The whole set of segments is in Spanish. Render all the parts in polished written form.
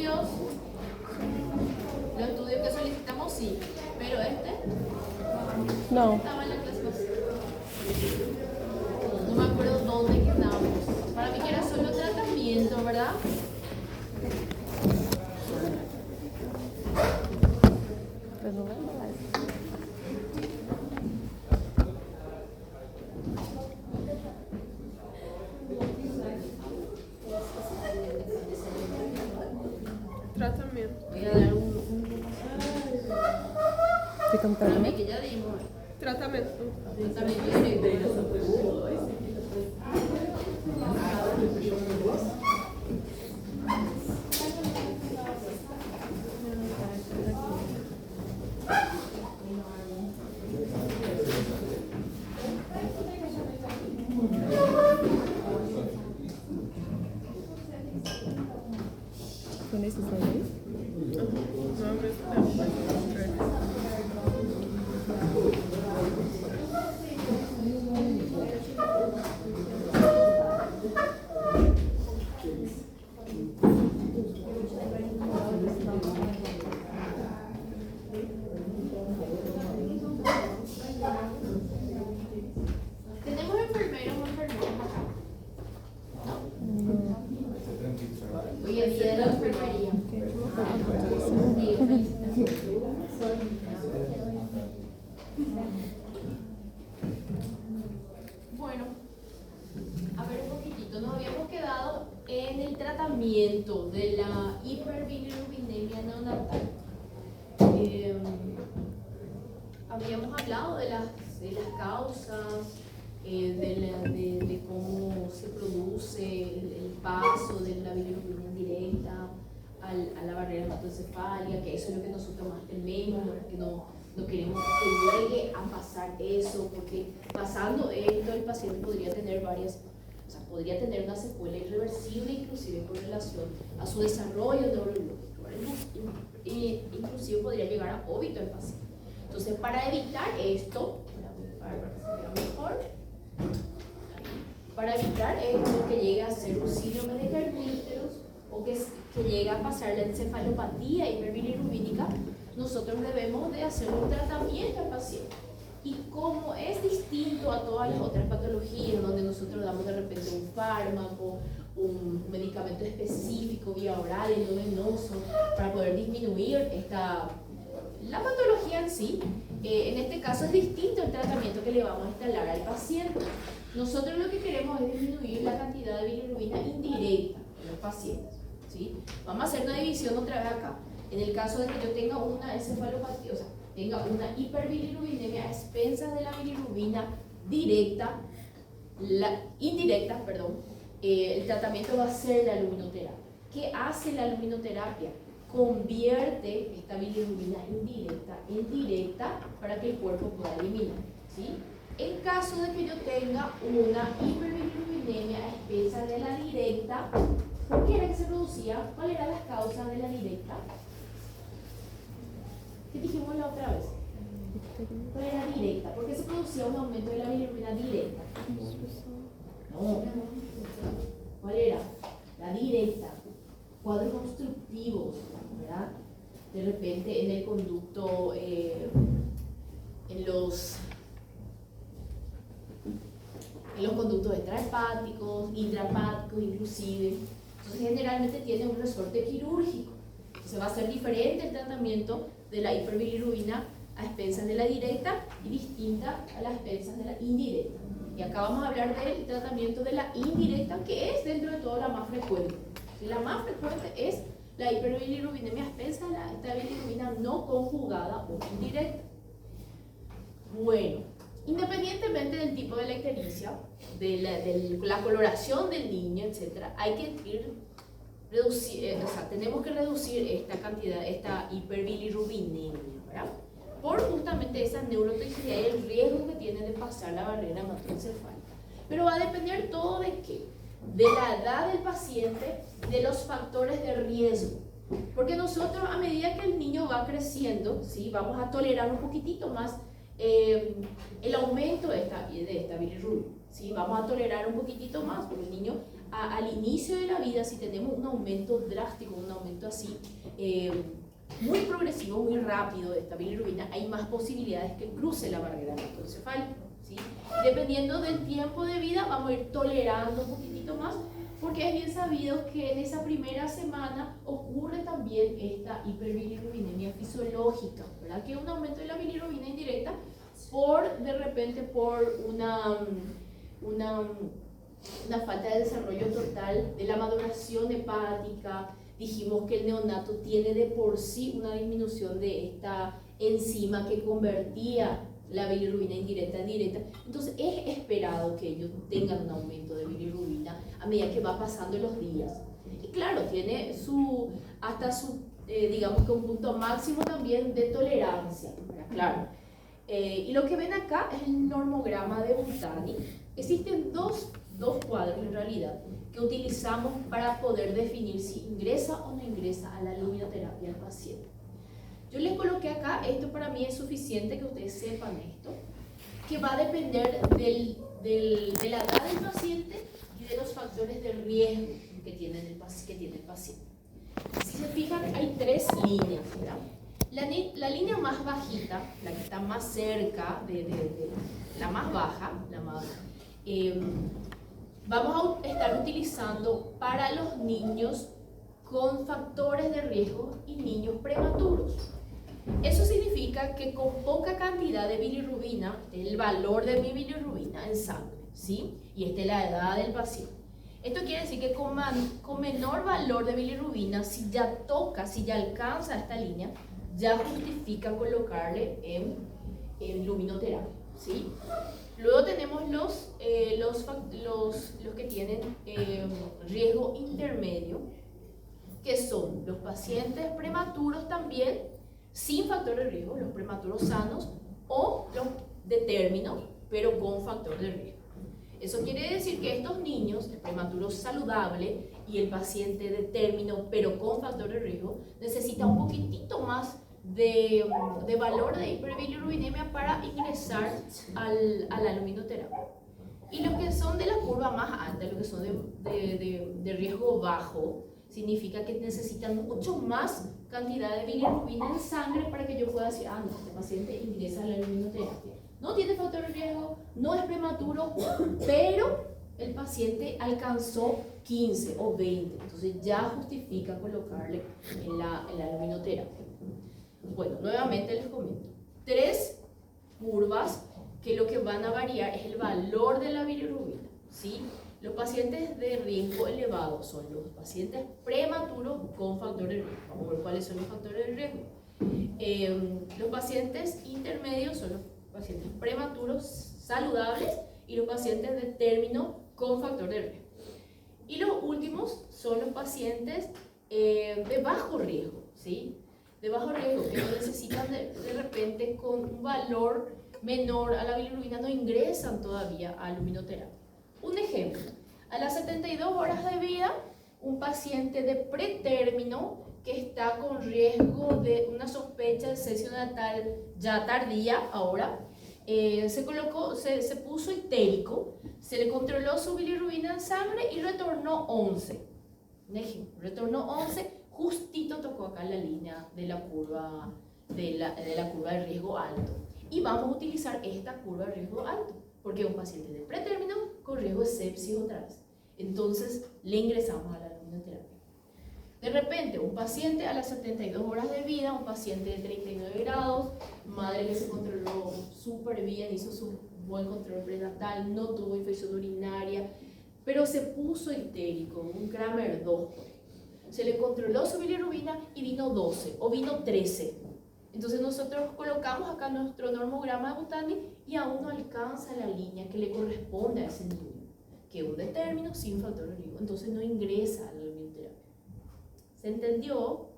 los estudios que solicitamos sí, pero No. estaba en la clase pasada. No me acuerdo dónde quedamos. Para mí que era solo tratamiento, ¿verdad? Pues no me acuerdo. Tratamiento. Voy a dar un ¿Te contaron? para mí que ya dimos. Tratamiento. Tratamiento directo. ¿Con eso sabes? No me está. ¿Tenemos enfermeros o enfermeras acá? Hoy es día de la enfermería. Bueno, a ver un poquitito. Nos habíamos quedado en el tratamiento de la hiperbilirubinemia neonatal. Habíamos hablado de las causas, de cómo se produce el paso de la bilirrubina directa a la barrera hematoencefálica, que eso es lo que nosotros más tememos, que no queremos que llegue a pasar eso, porque pasando esto el paciente podría tener podría tener una secuela irreversible, inclusive con relación a su desarrollo neurológico, inclusive podría llegar a óbito el paciente. Entonces, para evitar esto, para evitar esto, que llegue a ser un síndrome de Carpinteros o que llegue a pasar la encefalopatía hiperbilirrubínica, nosotros debemos de hacer un tratamiento al paciente. Y como es distinto a todas las otras patologías donde nosotros damos de repente un fármaco, un medicamento específico vía oral, endovenoso, para poder disminuir la patología en sí, en este caso es distinto el tratamiento que le vamos a instalar al paciente. Nosotros lo que queremos es disminuir la cantidad de bilirrubina indirecta en los pacientes, ¿sí? Vamos a hacer una división otra vez acá. En el caso de que yo tenga una encefalopatía, o sea, tenga una hiperbilirrubinemia a expensas de la bilirrubina indirecta, el tratamiento va a ser la luminoterapia. ¿Qué hace la luminoterapia? Convierte esta bilirrubina indirecta en directa para que el cuerpo pueda eliminar, ¿sí? En caso de que yo tenga una hiperbilirrubinemia a expensas de la directa, ¿por qué era que se producía? ¿Cuáles eran las causas de la directa? ¿Qué dijimos la otra vez? ¿Cuál era directa? ¿Por qué se producía un aumento de la bilirrubina directa? No. ¿Cuál era? La directa. Cuadros obstructivos, ¿verdad? De repente en el conducto, en los conductos extrahepáticos, intrahepáticos inclusive. Entonces generalmente tiene un resorte quirúrgico. Entonces va a ser diferente el tratamiento de la hiperbilirrubina a expensas de la directa y distinta a las expensas de la indirecta. Y acá vamos a hablar del tratamiento de la indirecta, que es dentro de todo la más frecuente. La más frecuente es la hiperbilirubinemia a expensas de esta bilirrubina no conjugada o indirecta. Bueno, independientemente del tipo de la ictericia, de la coloración del niño, etc., hay que tenemos que reducir esta cantidad, esta hiperbilirubinemia, ¿verdad? Por justamente esa neurotoxicidad y el riesgo que tiene de pasar la barrera hematoencefálica. Pero va a depender todo de qué, de la edad del paciente, de los factores de riesgo. Porque nosotros, a medida que el niño va creciendo, ¿sí?, vamos a tolerar un poquitito más el aumento de esta bilirrubina, ¿sí? Vamos a tolerar un poquitito más, porque el niño al inicio de la vida, si tenemos un aumento drástico, un aumento así, muy progresivo, muy rápido de esta bilirrubina, hay más posibilidades que cruce la barrera hematoencefálica, ¿sí? Dependiendo del tiempo de vida, vamos a ir tolerando un poquitito más, porque es bien sabido que en esa primera semana ocurre también esta hiperbilirrubinemia fisiológica, ¿verdad? Que es un aumento de la bilirrubina indirecta de repente por una falta de desarrollo total de la maduración hepática. Dijimos que el neonato tiene de por sí una disminución de esta enzima que convertía la bilirrubina indirecta en directa. Entonces es esperado que ellos tengan un aumento de bilirrubina a medida que va pasando los días. Y claro, tiene hasta su, digamos que un punto máximo también de tolerancia, claro. Y lo que ven acá es el normograma de Butani. Existen dos cuadros en realidad que utilizamos para poder definir si ingresa o no ingresa a la luminoterapia el paciente. Yo les coloqué acá, esto para mí es suficiente que ustedes sepan esto, que va a depender de la edad del paciente y de los factores de riesgo que tiene el paciente. Si se fijan, hay tres líneas, ¿verdad? La línea más bajita, la que está más cerca de la más baja, vamos a estar utilizando para los niños con factores de riesgo y niños prematuros. Eso significa que con poca cantidad de bilirrubina, el valor de mi bilirrubina en sangre, ¿sí? Y esta es la edad del paciente. Esto quiere decir que con menor valor de bilirrubina, si ya alcanza esta línea, ya justifica colocarle en luminoterapia, ¿sí? Luego tenemos los que tienen riesgo intermedio, que son los pacientes prematuros también, sin factor de riesgo, los prematuros sanos, o los de término, pero con factor de riesgo. Eso quiere decir que estos niños, el prematuro saludable y el paciente de término, pero con factor de riesgo, necesitan un poquitito más de valor de hiperbilirrubinemia para ingresar a la luminoterapia. Y los que son de la curva más alta, los que son de riesgo bajo, significa que necesitan mucho más cantidad de bilirrubina en sangre para que yo pueda decir, no, este paciente ingresa a la luminoterapia. No tiene factor de riesgo, no es prematuro, pero el paciente alcanzó 15 o 20, entonces ya justifica colocarle en la luminoterapia. Bueno, nuevamente les comento. Tres curvas que lo que van a variar es el valor de la bilirrubina, ¿sí? Los pacientes de riesgo elevado son los pacientes prematuros con factor de riesgo. Vamos a ver cuáles son los factores de riesgo. Los pacientes intermedios son los pacientes prematuros saludables y los pacientes de término con factor de riesgo. Y los últimos son los pacientes de bajo riesgo, ¿sí? De bajo riesgo, que no necesitan de repente con un valor menor a la bilirrubina, no ingresan todavía a luminoterapia. Un ejemplo, a las 72 horas de vida, un paciente de pretérmino que está con riesgo de una sospecha de cesio natal ya tardía ahora, se puso histérico, se le controló su bilirrubina en sangre y retornó 11. Un ejemplo, retornó 11, justito tocó acá la línea de la curva de riesgo alto. Y vamos a utilizar esta curva de riesgo alto, porque es un paciente de pretérmino con riesgo de sepsis otra vez. Entonces le ingresamos a la luminoterapia. De repente, un paciente a las 72 horas de vida, un paciente de 39 grados, madre que se controló súper bien, hizo su buen control prenatal, no tuvo infección urinaria, pero se puso histérico, un Kramer 2. Se le controló su bilirrubina y vino 12 o vino 13. Entonces nosotros colocamos acá nuestro normograma de Butani y aún no alcanza la línea que le corresponde a ese niño, que es un término sin factor de riesgo, entonces no ingresa a la luminoterapia. ¿Se entendió?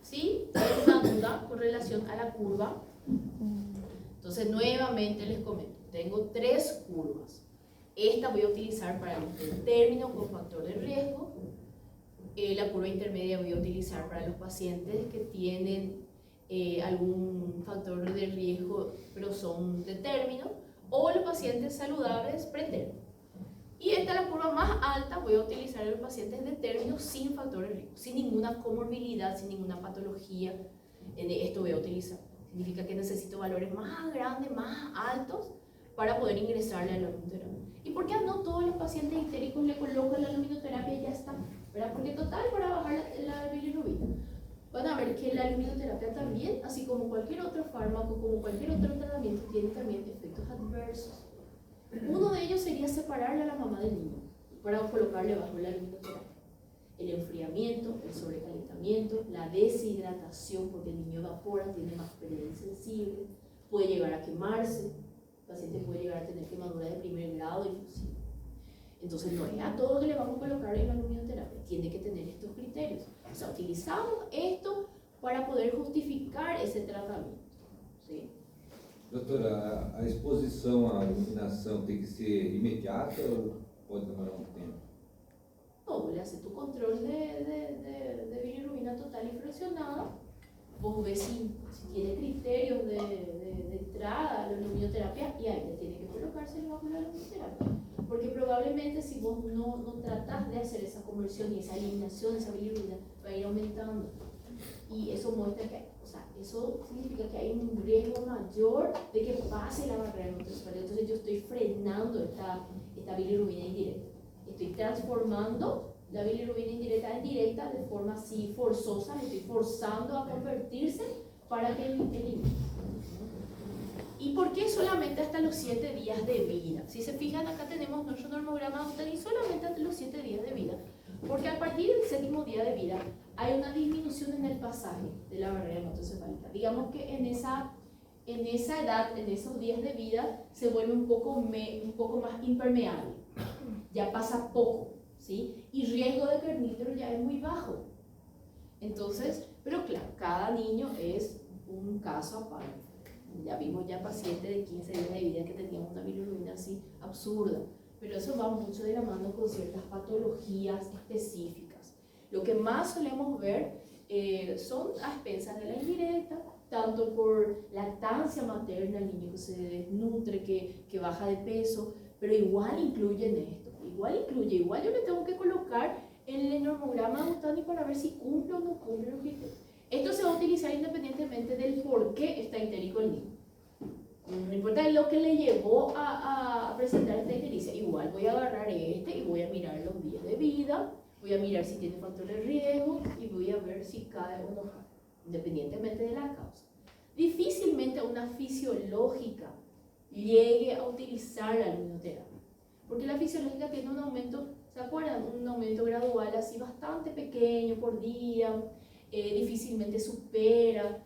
¿Sí? ¿Hay una duda con relación a la curva? Entonces nuevamente les comento, tengo tres curvas. Esta voy a utilizar para los de término con factor de riesgo. La curva intermedia voy a utilizar para los pacientes que tienen algún factor de riesgo pero son de término, o los pacientes saludables pretérmino. Y esta es la curva más alta, voy a utilizar en los pacientes de término sin factores de riesgo, sin ninguna comorbilidad, sin ninguna patología. Esto voy a utilizar. Significa que necesito valores más grandes, más altos, para poder ingresarle a la luminoterapia. ¿Y por qué no todos los pacientes histéricos le colocan la luminoterapia y ya está? ¿Verdad? Porque total, para bajar la bilirrubina. Van a ver que la luminoterapia también, así como cualquier otro fármaco, como cualquier otro tratamiento, tiene también efectos adversos. Uno de ellos sería separarle a la mamá del niño para colocarle bajo la luminoterapia. El enfriamiento, el sobrecalentamiento, la deshidratación, porque el niño evapora, tiene más pérdida insensible, puede llegar a quemarse, el paciente puede llegar a tener quemadura de primer grado inclusive. Entonces no es a todo que le vamos a colocar en la luminoterapia, tiene que tener estos criterios. O sea, utilizamos esto para poder justificar ese tratamiento. ¿Sí? Doutora, a exposição à iluminação tem que ser imediata ou pode demorar um tempo? No, le haces tu control de bilirrubina total y fraccionada. Vos ves si tiene criterios de entrada a la luminoterapia y ahí le tiene que colocarse bajo la luminoterapia. Porque probablemente si vos no tratás de hacer esa conversión y esa eliminación de esa bilirrubina, va a ir aumentando. Y eso muestra que, o sea, eso significa que hay un riesgo mayor de que pase la barrera nutricional. Entonces yo estoy frenando esta bilirrubina indirecta. Estoy transformando la bilirrubina indirecta en directa de forma así forzosa, me estoy forzando a convertirse para que elimine. ¿Y por qué solamente hasta los 7 días de vida? Si se fijan, acá tenemos nuestro normograma y solamente hasta los 7 días de vida. Porque a partir del 7º día de vida hay una disminución en el pasaje de la barrera hematocefálica. Digamos que en esa edad, en esos días de vida, se vuelve un poco más impermeable. Ya pasa poco, ¿sí? Y riesgo de kerníterus ya es muy bajo. Entonces, pero claro, cada niño es un caso aparte. Ya vimos ya pacientes de 15 días de vida que tenían una bilirrubina así absurda. Pero eso va mucho de la mano con ciertas patologías específicas. Lo que más solemos ver son a expensas de la indirecta, tanto por lactancia materna, el niño que se desnutre, que baja de peso, pero igual incluyen esto, igual yo le tengo que colocar en el normograma Bustani para ver si cumple o no cumple los criterios. Esto se va a utilizar independientemente del por qué está histérico el niño. No importa lo que le llevó a presentar esta ictericia, igual voy a agarrar y voy a mirar los días de vida, voy a mirar si tiene factor de riesgo y voy a ver si cae o no cae, independientemente de la causa. Difícilmente una fisiológica llegue a utilizar la luminoterapia, porque la fisiológica tiene un aumento, ¿se acuerdan? Un aumento gradual así bastante pequeño por día, difícilmente supera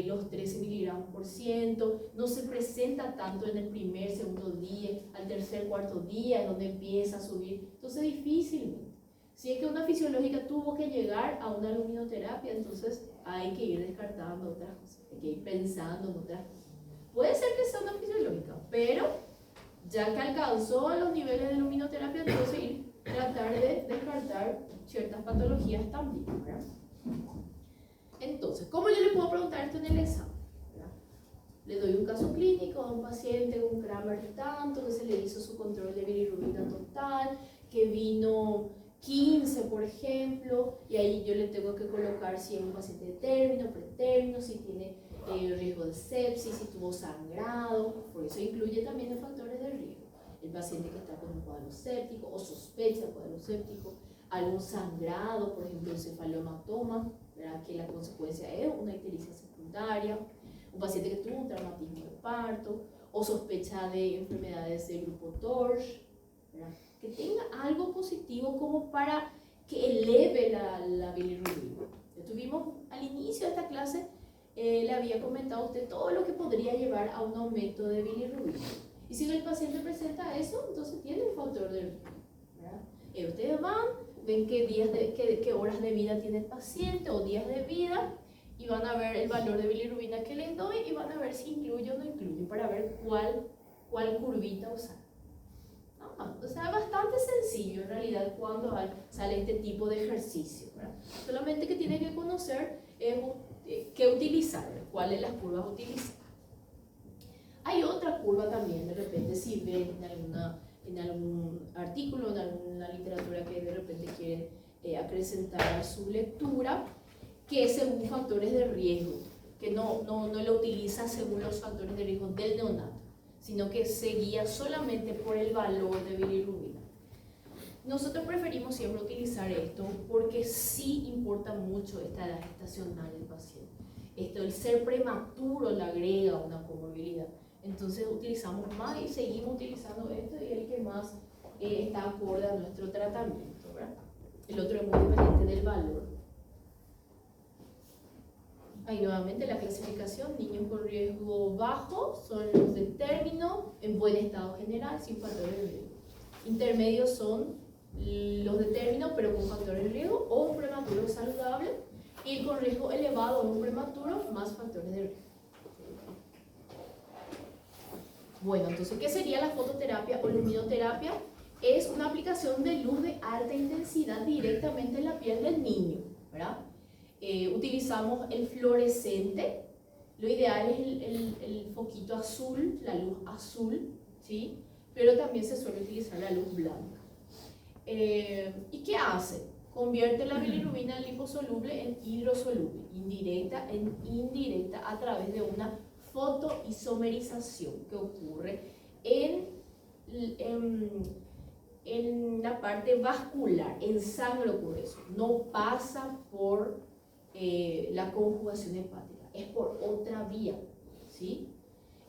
los 13 miligramos por ciento, no se presenta tanto en el primer, segundo día, al tercer, cuarto día, donde empieza a subir, entonces difícilmente. Si es que una fisiológica tuvo que llegar a una luminoterapia, entonces hay que ir descartando otras cosas, hay que ir pensando en otras cosas. Puede ser que sea una fisiológica, pero ya que alcanzó los niveles de luminoterapia, entonces ir tratar de descartar ciertas patologías también, ¿verdad? Entonces, ¿cómo yo le puedo preguntar esto en el examen? ¿Verdad? Le doy un caso clínico a un paciente con Kramer tanto, que se le hizo su control de bilirrubina total, que vino 15, por ejemplo, y ahí yo le tengo que colocar si es un paciente de término, pretérmino, si tiene riesgo de sepsis, si tuvo sangrado, por eso incluye también los factores de riesgo. El paciente que está con un cuadro séptico o sospecha de cuadro séptico, algún sangrado, por ejemplo, encefalohematoma, ¿verdad? Que la consecuencia es una ictericia secundaria, un paciente que tuvo un traumatismo de parto, o sospecha de enfermedades del grupo TORCH, ¿verdad? Que tenga algo positivo como para que eleve la bilirrubina. Estuvimos al inicio de esta clase, le había comentado a usted todo lo que podría llevar a un aumento de bilirrubina. Y si el paciente presenta eso, entonces tiene un factor de riesgo, ¿verdad? Ustedes van, ven qué horas de vida tiene el paciente o días de vida, y van a ver el valor de bilirrubina que les doy y van a ver si incluye o no incluye, para ver cuál curvita usar. O sea, es bastante sencillo en realidad cuando sale este tipo de ejercicio, ¿verdad? Solamente que tienen que conocer qué utilizar, cuáles las curvas utilizar. Hay otra curva también, de repente si ven en alguna en algún artículo, en alguna literatura que de repente quieren acrecentar a su lectura, que es según factores de riesgo, que no lo utiliza según los factores de riesgo del neonato, sino que se guía solamente por el valor de bilirrubina. Nosotros preferimos siempre utilizar esto porque sí importa mucho esta edad gestacional del paciente. El ser prematuro le agrega una comorbilidad. Entonces utilizamos más y seguimos utilizando esto, y el que más está acorde a nuestro tratamiento, ¿verdad? El otro es muy dependiente del valor. Ahí nuevamente la clasificación: niños con riesgo bajo son los de término, en buen estado general, sin factores de riesgo. Intermedios son los de término pero con factores de riesgo, o un prematuro saludable, y el con riesgo elevado o un prematuro más factores de riesgo. Bueno, entonces, ¿qué sería la fototerapia o luminoterapia? Es una aplicación de luz de alta intensidad directamente en la piel del niño, ¿verdad? Utilizamos el fluorescente. Lo ideal es el foquito azul, la luz azul, ¿sí? Pero también se suele utilizar la luz blanca. ¿Y qué hace? Convierte la bilirrubina liposoluble en hidrosoluble, indirecta en indirecta, a través de una fotoisomerización que ocurre en la parte vascular, en sangre ocurre eso, no pasa por la conjugación hepática, es por otra vía, ¿sí?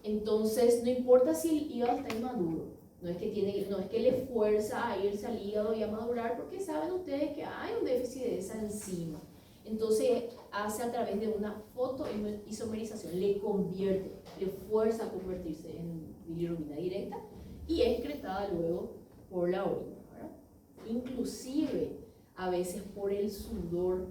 Entonces no importa si el hígado está inmaduro, no es que le fuerza a irse al hígado y a madurar, porque saben ustedes que hay un déficit de esa enzima. Entonces hace a través de una fotoisomerización, le convierte, le fuerza a convertirse en bilirrubina directa y es excretada luego por la orina, ¿verdad? Inclusive a veces por el sudor,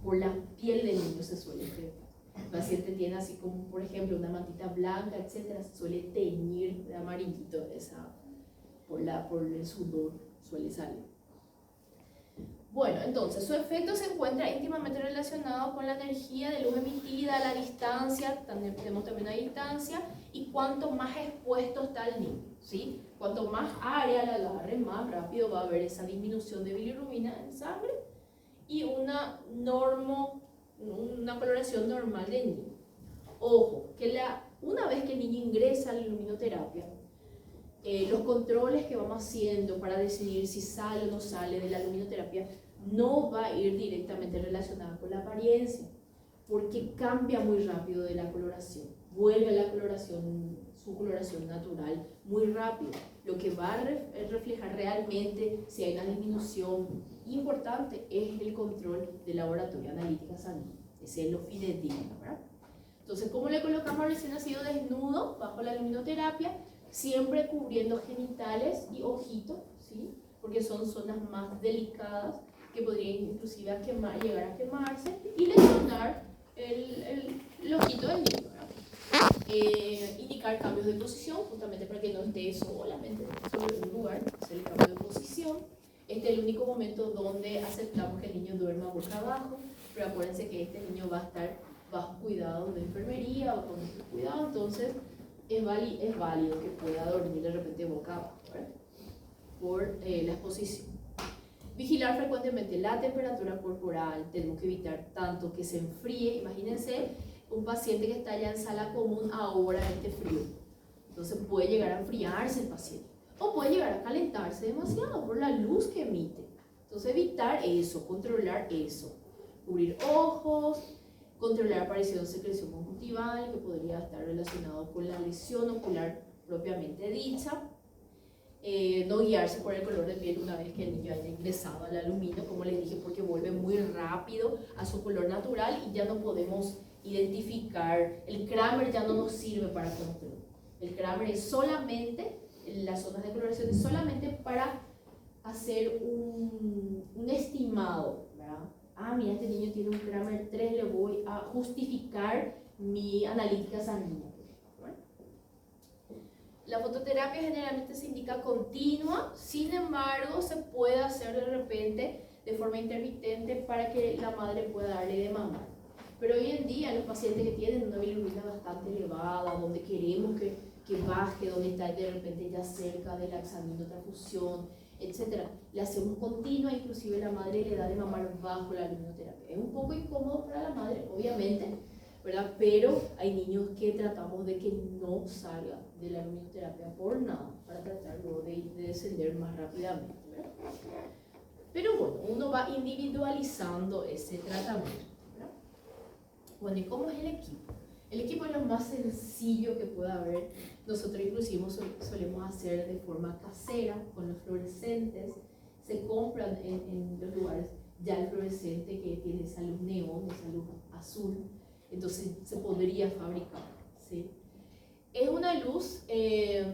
por la piel del niño se suele excretar. El paciente tiene así como, por ejemplo, una mantita blanca, etcétera, se suele teñir de amarillito por el sudor suele salir. Bueno, entonces su efecto se encuentra íntimamente relacionado con la energía de luz emitida, la distancia, tenemos también una distancia, y cuanto más expuesto está el niño, ¿sí? Cuanto más área le agarre, más rápido va a haber esa disminución de bilirrubina en sangre y una coloración normal del niño. Ojo, que una vez que el niño ingresa a la luminoterapia, los controles que vamos haciendo para decidir si sale o no sale de la luminoterapia no va a ir directamente relacionada con la apariencia, porque cambia muy rápido de la coloración, vuelve a la coloración, su coloración natural muy rápido, lo que va a reflejar realmente si hay una disminución importante es el control de laboratorio, analítica sanguínea, ese es lo fidedigno, ¿verdad? Entonces, ¿cómo le colocamos al recién nacido desnudo bajo la luminoterapia? Siempre cubriendo genitales y ojito, ¿sí? Porque son zonas más delicadas que podrían inclusive llegar a quemarse y lesionar el ojito del niño, ¿verdad? Indicar cambios de posición, justamente para que no esté solamente sobre un lugar, hacer el cambio de posición. Este es el único momento donde aceptamos que el niño duerma boca abajo, pero acuérdense que este niño va a estar bajo cuidado de enfermería o con cuidado, entonces es válido que pueda dormir de repente boca abajo, ¿verdad? Por la exposición. Vigilar frecuentemente la temperatura corporal, tenemos que evitar tanto que se enfríe. Imagínense un paciente que está ya en sala común ahora en este frío, entonces puede llegar a enfriarse el paciente o puede llegar a calentarse demasiado por la luz que emite. Entonces evitar eso, controlar eso, cubrir ojos, controlar aparición de secreción conjuntival que podría estar relacionado con la lesión ocular propiamente dicha. No guiarse por el color de piel una vez que el niño haya ingresado al alumino, como les dije, porque vuelve muy rápido a su color natural y ya no podemos identificar. El Kramer ya no nos sirve para control. El Kramer es solamente, las zonas de coloración es solamente para hacer un estimado, ¿verdad? Mira, este niño tiene un Kramer 3, le voy a justificar mi analítica sanguínea. La fototerapia generalmente se indica continua, sin embargo, se puede hacer de repente de forma intermitente para que la madre pueda darle de mamar. Pero hoy en día, los pacientes que tienen una bilirrubina bastante elevada, donde queremos que que baje donde está de repente ya cerca de la transfusión, etc. Le hacemos continua, inclusive la madre le da de mamar bajo la luminoterapia. Es un poco incómodo para la madre, obviamente, ¿verdad? Pero hay niños que tratamos de que no salga de la luminoterapia por nada, para tratar luego de descender más rápidamente, ¿verdad? Pero bueno, uno va individualizando ese tratamiento, ¿verdad? Bueno, ¿y cómo es el equipo? El equipo es lo más sencillo que pueda haber. Nosotros inclusive solemos hacer de forma casera, con los fluorescentes. Se compran en los lugares ya el fluorescente que tiene esa luz neón, esa luz azul. Entonces se podría fabricar, ¿sí? Es una luz que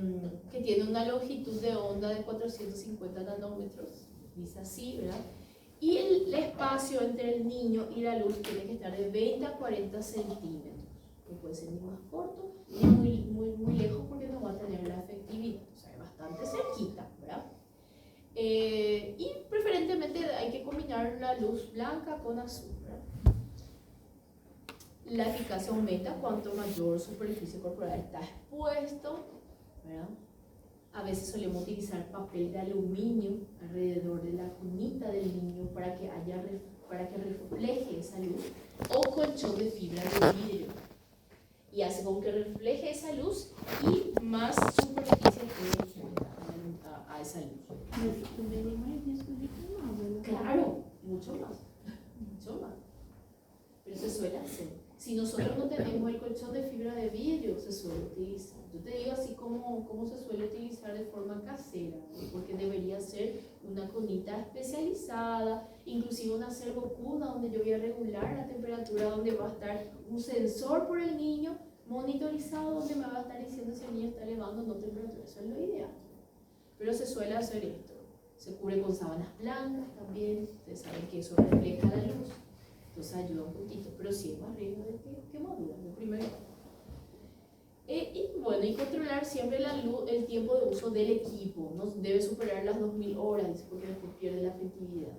tiene una longitud de onda de 450 nanómetros, dice así, ¿verdad? Y el espacio entre el niño y la luz tiene que estar de 20 a 40 centímetros, que puede ser ni más corto ni muy lejos porque no va a tener la efectividad, o sea, es bastante cerquita, ¿verdad? Y preferentemente hay que combinar la luz blanca con azul, ¿verdad? La eficacia aumenta cuanto mayor superficie corporal está expuesto, ¿verdad? A veces solemos utilizar papel de aluminio alrededor de la cunita del niño para que refleje esa luz, o colchón de fibra de vidrio, y hace con que refleje esa luz y más superficie a esa luz. Claro, mucho más, pero se suele hacer. Si nosotros no tenemos el colchón de fibra de vidrio, se suele utilizar. Yo te digo así como se suele utilizar de forma casera, ¿no? Porque debería ser una cunita especializada, inclusive una servocuna donde yo voy a regular la temperatura, donde va a estar un sensor por el niño monitorizado, donde me va a estar diciendo si el niño está elevando o no temperatura. Eso es lo ideal. Pero se suele hacer esto. Se cubre con sábanas blancas también. Ustedes saben que eso refleja la luz. Entonces ayuda un poquito, pero sí es más riesgo de quemadura, lo primero. Y bueno, y controlar siempre la luz, el tiempo de uso del equipo. No debe superar las 2000 horas, porque después pierde la efectividad.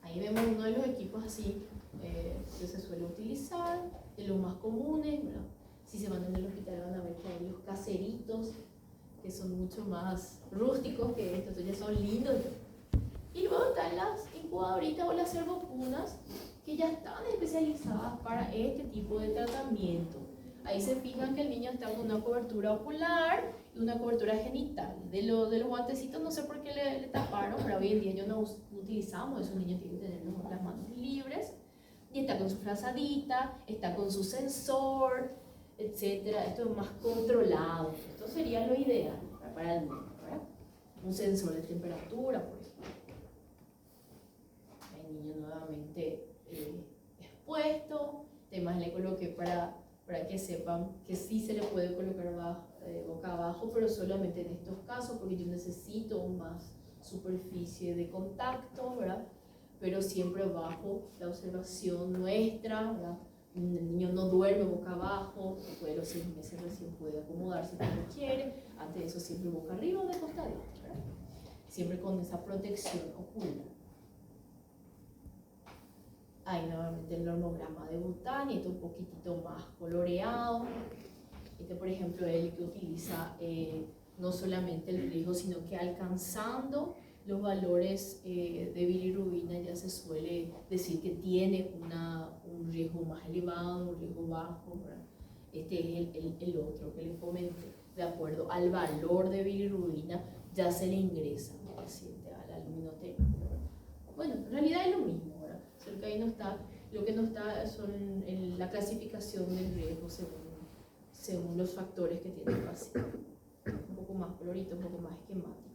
Ahí vemos uno de los equipos así que se suele utilizar, de los más comunes, ¿verdad? Si se van en el hospital van a ver que hay los caseritos, que son mucho más rústicos que estos, ya son lindos. Y luego están las incubadoritas o las servocunas que ya están especializadas para este tipo de tratamiento. Ahí se fijan que el niño está con una cobertura ocular y una cobertura genital. De los guantecitos no sé por qué le taparon, pero hoy en día no utilizamos, esos niños tienen que tener las manos libres. Y está con su frazadita, está con su sensor, etc. Esto es más controlado. Esto sería lo ideal para el niño, ¿verdad? Un sensor de temperatura, por ejemplo. El niño nuevamente expuesto. Además le coloqué para que sepan que sí se le puede colocar boca abajo, pero solamente en estos casos, porque yo necesito más superficie de contacto, ¿verdad? Pero siempre bajo la observación nuestra, ¿verdad? El niño no duerme boca abajo, después de los 6 meses recién puede acomodarse cuando quiere. Antes de eso siempre boca arriba o de costadito, ¿verdad? Siempre con esa protección ocular. Hay nuevamente el normograma de Bután, y este un poquitito más coloreado. Este, por ejemplo, es el que utiliza no solamente el riesgo, sino que alcanzando los valores de bilirrubina ya se suele decir que tiene un riesgo más elevado, un riesgo bajo, ¿verdad? Este es el otro que les comenté. De acuerdo al valor de bilirrubina ya se le ingresa al paciente a la luminoterapia. Bueno, en realidad es lo mismo, ¿verdad? Solo que ahí no está, lo que no está son en la clasificación del riesgo según los factores que tiene el paciente. Un poco más colorito, un poco más esquemático.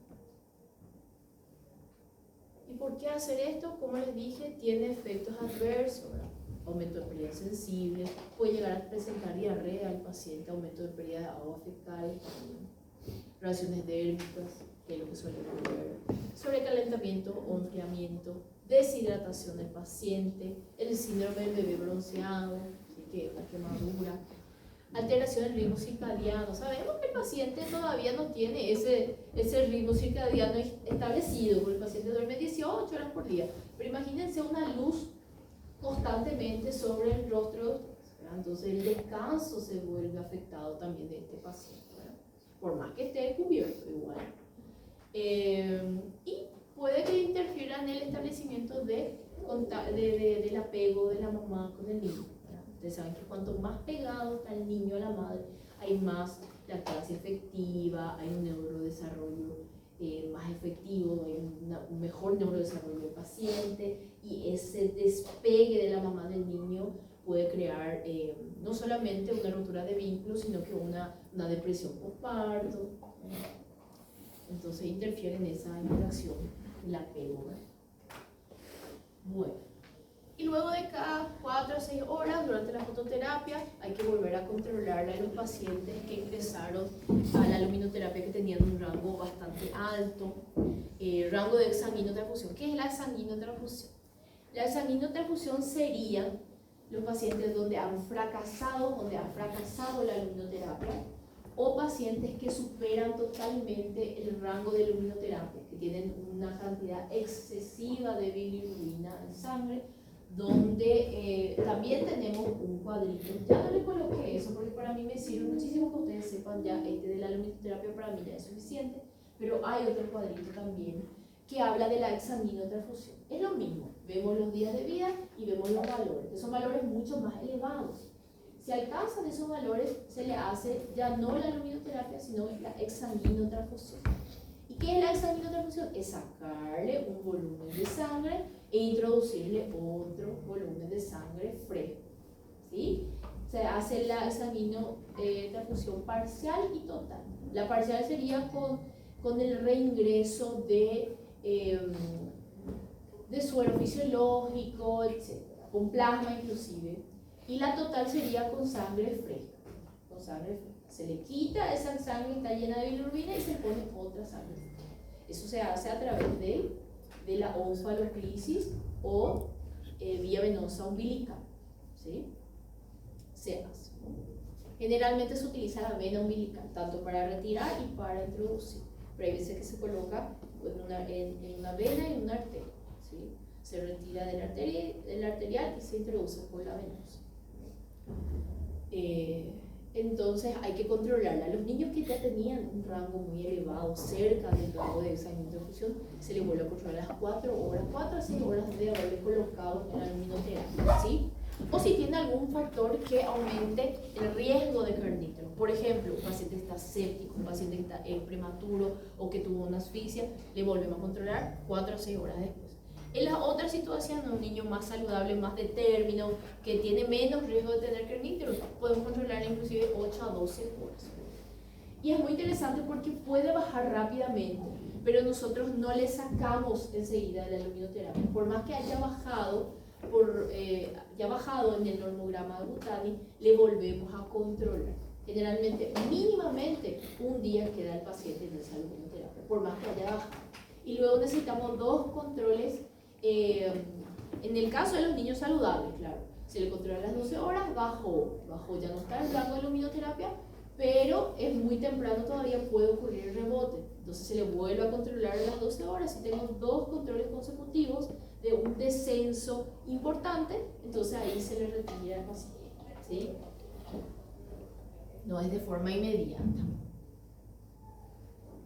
¿Y por qué hacer esto? Como les dije, tiene efectos adversos, ¿verdad? Aumento de pérdida sensible, puede llegar a presentar diarrea al paciente, aumento de pérdida de agua fecal, reacciones dérmicas, que es lo que suele ocurrir, sobrecalentamiento o enfriamiento, deshidratación del paciente, el síndrome del bebé bronceado, ¿sí? Que es la quemadura, alteración del ritmo circadiano. Sabemos que el paciente todavía no tiene ese ritmo circadiano establecido, porque el paciente duerme 18 horas por día, pero imagínense una luz constantemente sobre el rostro de ustedes, ¿verdad? Entonces el descanso se vuelve afectado también de este paciente, ¿verdad? Por más que esté cubierto igual. Y puede que interfiera en el establecimiento del apego de la mamá con el niño, ¿verdad? Ustedes saben que cuanto más pegado está el niño a la madre, hay más lactancia efectiva, hay un neurodesarrollo más efectivo, hay un mejor neurodesarrollo del paciente, y ese despegue de la mamá del niño puede crear no solamente una ruptura de vínculos, sino que una depresión postparto. Entonces interfiere en esa interacción, el apego, ¿verdad? Bueno, y luego de cada 4 a 6 horas durante la fototerapia hay que volver a controlar a los pacientes que ingresaron a la luminoterapia que tenían un rango bastante alto, rango de exsanguinotransfusión. ¿Qué es la exsanguinotransfusión? La exsanguinotransfusión serían los pacientes donde han fracasado la luminoterapia, o pacientes que superan totalmente el rango de luminoterapia, que tienen una cantidad excesiva de bilirrubina en sangre, donde también tenemos un cuadrito. Ya no le coloqué eso porque para mí me sirve muchísimo que ustedes sepan ya de la luminoterapia, para mí ya es suficiente, pero hay otro cuadrito también que habla de la exsanguinotransfusión. Es lo mismo, vemos los días de vida y vemos los valores, que son valores mucho más elevados. Si alcanzan esos valores, se le hace ya no la luminoterapia, sino la exsanguinotransfusión. ¿Y qué es la exsanguinotransfusión? Es sacarle un volumen de sangre e introducirle otro volumen de sangre fresco, ¿sí? Se hace la exsanguinotransfusión parcial y total. La parcial sería con el reingreso de suero fisiológico, etc., con plasma inclusive. Y la total sería con sangre fresca. Se le quita esa sangre que está llena de bilirrubina y se pone otra sangre fresca. Eso se hace a través de la osvaloclisis o vía venosa umbilical, ¿sí? Se hace. Generalmente se utiliza la vena umbilical, tanto para retirar y para introducir. Pero hay veces que se coloca en una vena y en una arteria, ¿sí? Se retira de la arterial y se introduce por la venosa. Entonces hay que controlarla. A los niños que ya tenían un rango muy elevado, cerca del rango de exsanguinotransfusión, se les vuelve a controlar a las 4 a 6 horas de haberle colocado en la luminoterapia, ¿sí? O si tiene algún factor que aumente el riesgo de carnícero. Por ejemplo, un paciente que está séptico, un paciente que está prematuro o que tuvo una asfixia, le volvemos a controlar 4 a 6 horas después. En la otra situación, un niño más saludable, más de término, que tiene menos riesgo de tener carníteros, podemos controlar inclusive 8 a 12 horas. Y es muy interesante porque puede bajar rápidamente, pero nosotros no le sacamos enseguida de la luminoterapia. Por más que haya bajado, en el normograma de Butani, le volvemos a controlar. Generalmente, mínimamente, un día queda el paciente en esa luminoterapia, por más que haya bajado. Y luego necesitamos 2 controles. En el caso de los niños saludables, claro, se le controla a las 12 horas, bajó, ya no está en el rango de luminoterapia, pero es muy temprano todavía, puede ocurrir el rebote. Entonces se le vuelve a controlar a las 12 horas. Si tenemos 2 controles consecutivos de un descenso importante, entonces ahí se le retira el paciente, ¿sí? No es de forma inmediata.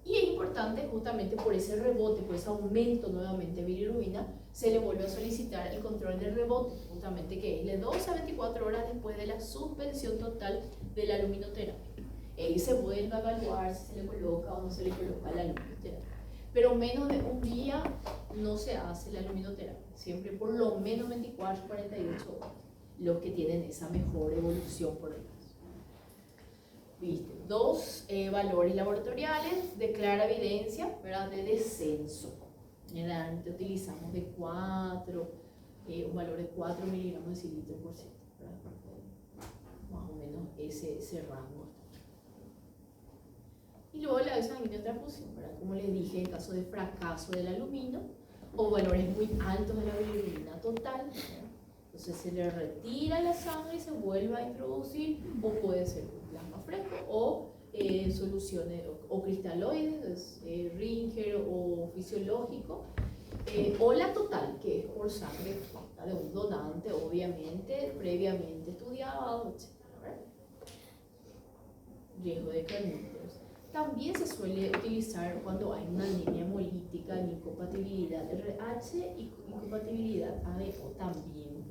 Y es importante justamente por ese rebote, por ese aumento nuevamente de bilirrubina, se le vuelve a solicitar el control del rebote, justamente que es de 12 a 24 horas después de la suspensión total de la luminoterapia. Ahí se vuelve a evaluar si se le coloca o no se le coloca la luminoterapia. Pero menos de un día no se hace la luminoterapia, siempre por lo menos 24 a 48 horas, los que tienen esa mejor evolución por el caso. ¿Viste? 2 valores laboratoriales de clara evidencia, ¿verdad?, de descenso. Generalmente utilizamos de 4, un valor de 4 miligramos de cilitro por ciento, ¿verdad? Más o menos ese rango. Y luego la exsanguinotransfusión, ¿verdad? Como les dije, en caso de fracaso del alumino o valores muy altos de la bilirrubina total, ¿verdad? Entonces se le retira la sangre y se vuelve a introducir, o puede ser un plasma fresco o soluciones o cristaloides, Ringer o fisiológico, o la total, que es por sangre, De un donante, obviamente, previamente estudiado, etc. ¿verdad? Riesgo de carnívoros. También se suele utilizar cuando hay una anemia hemolítica en incompatibilidad RH y incompatibilidad ABO. También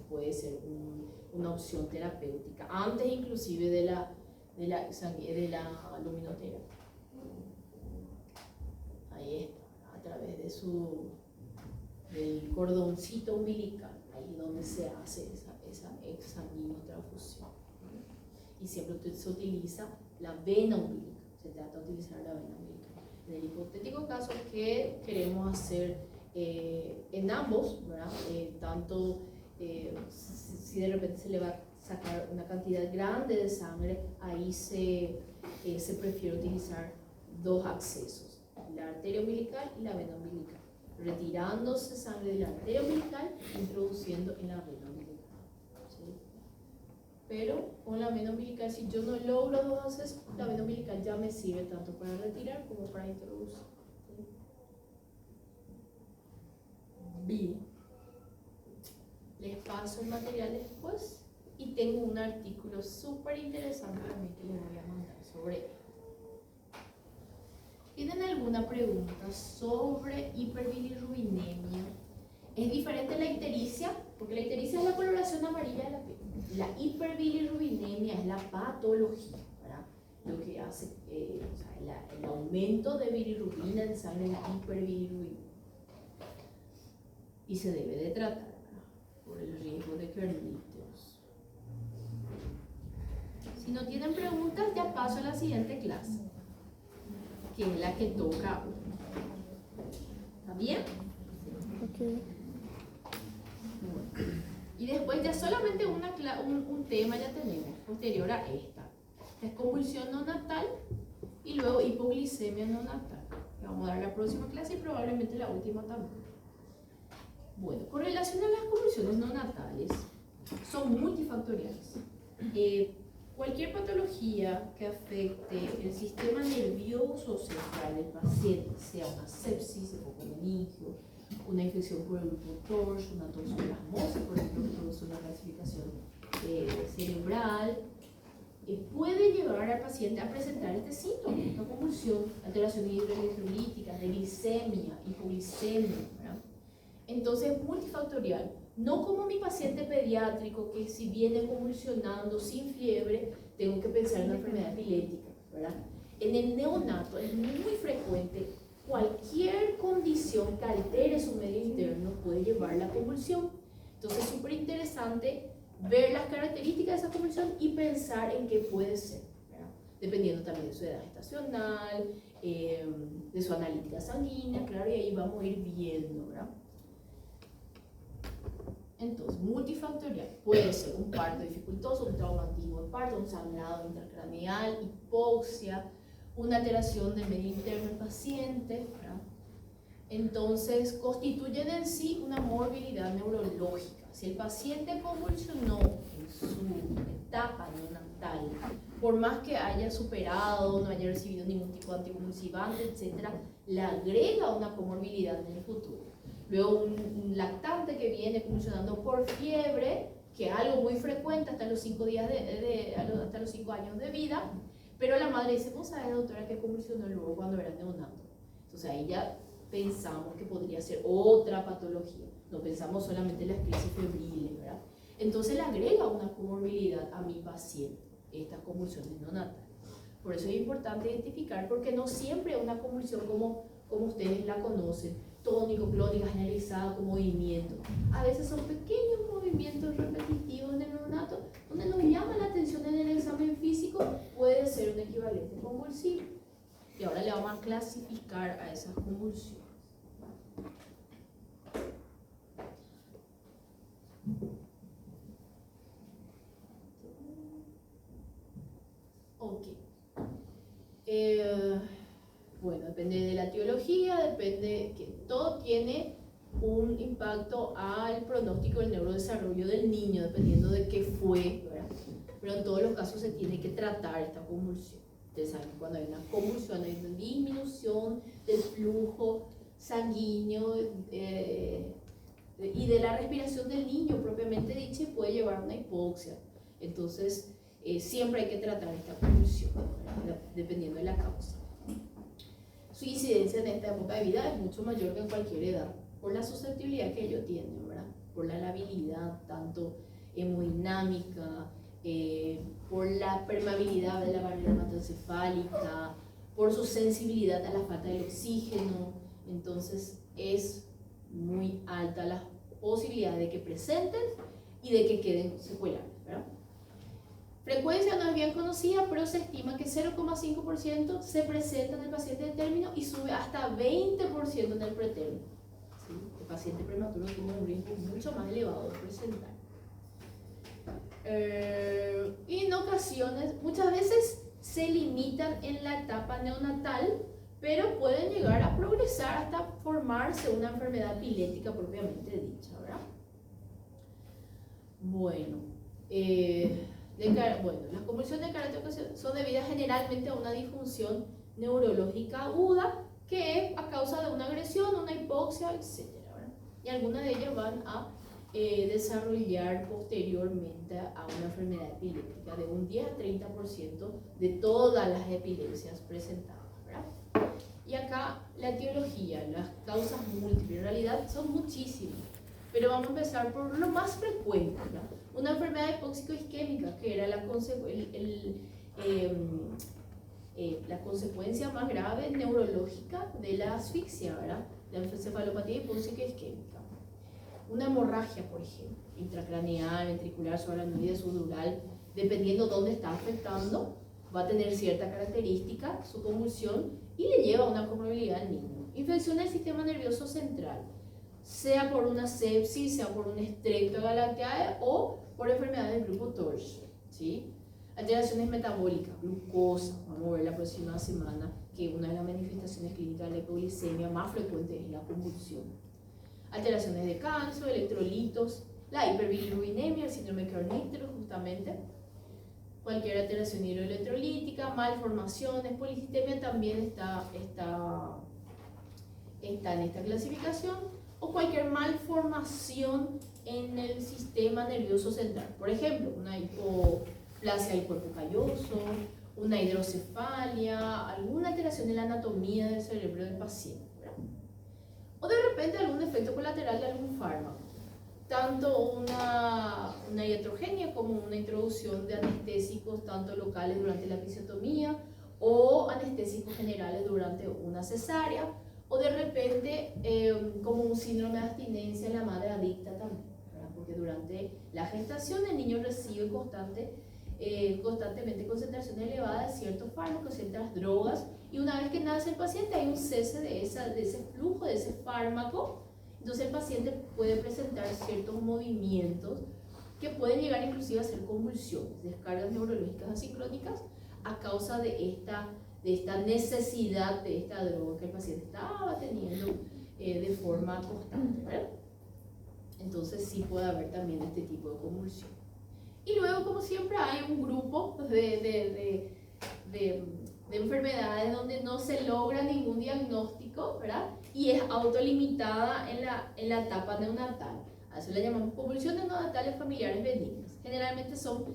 puede ser una opción terapéutica, antes inclusive de la luminoterapia. Ahí está, a través del cordoncito umbilical, ahí donde se hace esa examinotransfusión. Y siempre se utiliza la vena umbilical, se trata de utilizar la vena umbilical. En el hipotético caso que queremos hacer en ambos, ¿verdad? Tanto si de repente se le va a sacar una cantidad grande de sangre, ahí se prefiere utilizar dos accesos, la arteria umbilical y la vena umbilical, retirándose sangre de la arteria umbilical, introduciendo en la vena umbilical. ¿Sí? Pero con la vena umbilical, si yo no logro dos accesos, la vena umbilical ya me sirve tanto para retirar como para introducir. ¿Sí? Bien. Les paso el material después y tengo un artículo súper interesante también que les voy a mandar sobre él. ¿Tienen alguna pregunta sobre hiperbilirrubinemia? ¿Es diferente a la ictericia? Porque la ictericia es la coloración amarilla de la piel. La hiperbilirrubinemia es la patología, ¿verdad? Lo que hace el aumento de bilirrubina en sangre, en la hiperbilirrubinemia. Y se debe de tratar, ¿verdad? Por el riesgo de carnívoros. Si no tienen preguntas, ya paso a la siguiente clase, que es la que toca. ¿Está bien? Ok. Bueno. Y después ya solamente un tema ya tenemos, posterior a esta. Es convulsión neonatal y luego hipoglicemia neonatal. Le vamos a dar la próxima clase y probablemente la última también. Bueno, con relación a las convulsiones neonatales, son multifactoriales. Cualquier patología que afecte el sistema nervioso central del paciente, sea una sepsis, un focomeningio, una infección por el grupo TORCH, una toxoplasmosis, por ejemplo, que produce una calcificación cerebral, puede llevar al paciente a presentar este síntoma, esta convulsión, alteración hidroelectrolítica, de glicemia, hipoglicemia, ¿verdad? Entonces, multifactorial. No como mi paciente pediátrico, que si viene convulsionando sin fiebre, tengo que pensar en una enfermedad epiléptica, ¿verdad? En el neonato es muy frecuente, cualquier condición que altere su medio interno puede llevar a la convulsión. Entonces es súper interesante ver las características de esa convulsión y pensar en qué puede ser, ¿verdad? Dependiendo también de su edad gestacional, de su analítica sanguínea, claro, y ahí vamos a ir viendo, ¿verdad? Entonces, multifactorial, puede ser un parto dificultoso, un traumatismo de parto, un sangrado intracraneal, hipoxia, una alteración del medio interno del paciente, ¿verdad? Entonces, constituyen en sí una morbilidad neurológica. Si el paciente convulsionó en su etapa neonatal, por más que haya superado, no haya recibido ningún tipo de anticonvulsivante, etc., le agrega una comorbilidad en el futuro. Luego un lactante que viene convulsionando por fiebre, que es algo muy frecuente hasta los 5 hasta los 5 años de vida, pero la madre dice, ¿vos sabés, doctora, que convulsionó luego cuando era neonato? Entonces ahí ya pensamos que podría ser otra patología, no pensamos solamente en las crisis febriles, ¿verdad? Entonces le agrega una comorbilidad a mi paciente, estas convulsiones neonatales. Por eso es importante identificar, porque no siempre es una convulsión como ustedes la conocen, tónico, clónica, generalizada con movimiento. A veces son pequeños movimientos repetitivos en el neonato, donde nos llama la atención en el examen físico, puede ser un equivalente convulsivo. Y ahora le vamos a clasificar a esas convulsiones. Ok. Bueno, depende de la etiología, depende que todo tiene un impacto al pronóstico del neurodesarrollo del niño, dependiendo de qué fue, ¿verdad? Pero en todos los casos se tiene que tratar esta convulsión. Ustedes saben que cuando hay una convulsión hay una disminución del flujo sanguíneo y de la respiración del niño propiamente dicha, y puede llevar a una hipoxia. Entonces, siempre hay que tratar esta convulsión, ¿verdad? Dependiendo de la causa. Su incidencia en esta época de vida es mucho mayor que en cualquier edad, por la susceptibilidad que ellos tienen, ¿verdad? Por la labilidad, tanto hemodinámica, por la permeabilidad de la barrera hematoencefálica, por su sensibilidad a la falta del oxígeno. Entonces es muy alta la posibilidad de que presenten y de que queden secuelares, ¿verdad? Frecuencia no es bien conocida, pero se estima que 0,5% se presenta en el paciente de término y sube hasta 20% en el pretérmino. ¿Sí? El paciente prematuro tiene un riesgo mucho más elevado de presentar. Y en ocasiones, muchas veces se limitan en la etapa neonatal, pero pueden llegar a progresar hasta formarse una enfermedad epiléptica propiamente dicha, ¿verdad? Bueno, las convulsiones de carácter ocasional son debidas generalmente a una disfunción neurológica aguda que es a causa de una agresión, una hipoxia, etc., ¿verdad? Y algunas de ellas van a desarrollar posteriormente a una enfermedad epiléptica de un 10 a 30% de todas las epilepsias presentadas, ¿verdad? Y acá la etiología, las causas múltiples, en realidad son muchísimas, pero vamos a empezar por lo más frecuente, ¿verdad? Una enfermedad hipóxico-isquémica, que era la consecuencia más grave neurológica de la asfixia, ¿verdad? La encefalopatía hipóxico-isquémica. Una hemorragia, por ejemplo, intracraneal, ventricular, subaracnoidea, subdural, dependiendo dónde está afectando, va a tener cierta característica, su convulsión, y le lleva a una comorbilidad al niño. Infección del sistema nervioso central, sea por una sepsis, sea por un streptogalactiae o por enfermedades del grupo TORCH, ¿sí? Alteraciones metabólicas, glucosa, vamos a ver la próxima semana que una de las manifestaciones clínicas de la hipoglicemia más frecuente es la convulsión. Alteraciones de calcio, electrolitos, la hiperbilirubinemia, el síndrome de Kernigter, justamente. Cualquier alteración hidroelectrolítica, malformaciones, policitemia también está en esta clasificación, o cualquier malformación en el sistema nervioso central. Por ejemplo, una hipoplasia del cuerpo calloso, una hidrocefalia, alguna alteración en la anatomía del cerebro del paciente, ¿verdad? O de repente algún efecto colateral de algún fármaco. Tanto una iatrogenia como una introducción de anestésicos, tanto locales durante la episiotomía o anestésicos generales durante una cesárea, o de repente como un síndrome de abstinencia en la madre adicta también, ¿verdad? Porque durante la gestación el niño recibe constantemente concentraciones elevadas de ciertos fármacos, ciertas drogas, y una vez que nace el paciente hay un cese de ese flujo, de ese fármaco. Entonces el paciente puede presentar ciertos movimientos que pueden llegar inclusive a ser convulsiones, descargas neurológicas asincrónicas a causa de esta necesidad de esta droga que el paciente estaba teniendo de forma constante, ¿verdad? Entonces sí puede haber también este tipo de convulsión. Y luego, como siempre, hay un grupo de enfermedades donde no se logra ningún diagnóstico, ¿verdad? Y es autolimitada en la etapa neonatal. A eso le llamamos convulsiones neonatales familiares benignas. Generalmente son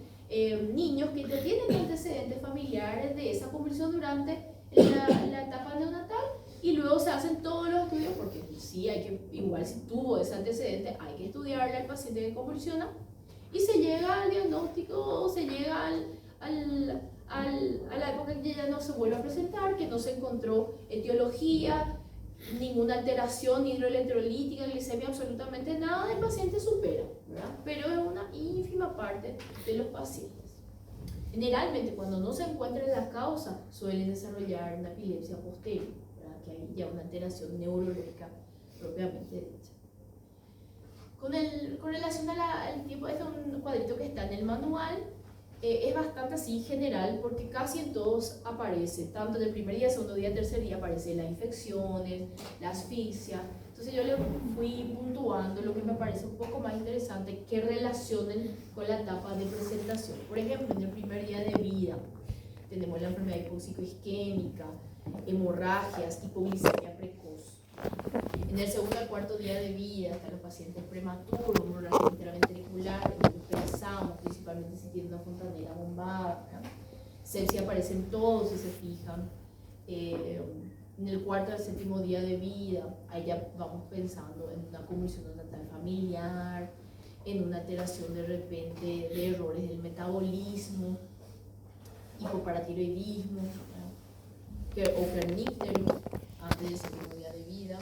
niños que ya tienen antecedentes familiares de esa convulsión durante la etapa neonatal, y luego se hacen todos los estudios, porque sí, igual si tuvo ese antecedente, hay que estudiarle al paciente que convulsiona, y se llega al diagnóstico, o se llega a la época en que ya no se vuelve a presentar, que no se encontró etiología, ninguna alteración hidroelectrolítica, glicemia, absolutamente nada, el paciente supera, ¿verdad? Pero es una ínfima parte de los pacientes. Generalmente, cuando no se encuentra la causa, suelen desarrollar una epilepsia posterior, ¿verdad? Que hay ya una alteración neurológica propiamente dicha. Con relación al tiempo, este es un cuadrito que está en el manual. Es bastante así general, porque casi en todos aparece, tanto en el primer día, segundo día, tercer día, aparecen las infecciones, la asfixia. Entonces yo le fui puntuando lo que me parece un poco más interesante que relacionen con la etapa de presentación. Por ejemplo, en el primer día de vida tenemos la enfermedad hipóxico-isquémica, hemorragias, hipoglicemia precoz. En el segundo al cuarto día de vida están los pacientes prematuros, una interventricular, en los que pensamos, principalmente si tiene una fontanela bombada, ¿verdad? Sepsia aparecen todos, si se fijan. En el cuarto al séptimo día de vida, ahí ya vamos pensando en una convulsión neonatal familiar, en una alteración de repente de errores del metabolismo, hipoparatiroidismo, o perníctero antes del séptimo día de vida.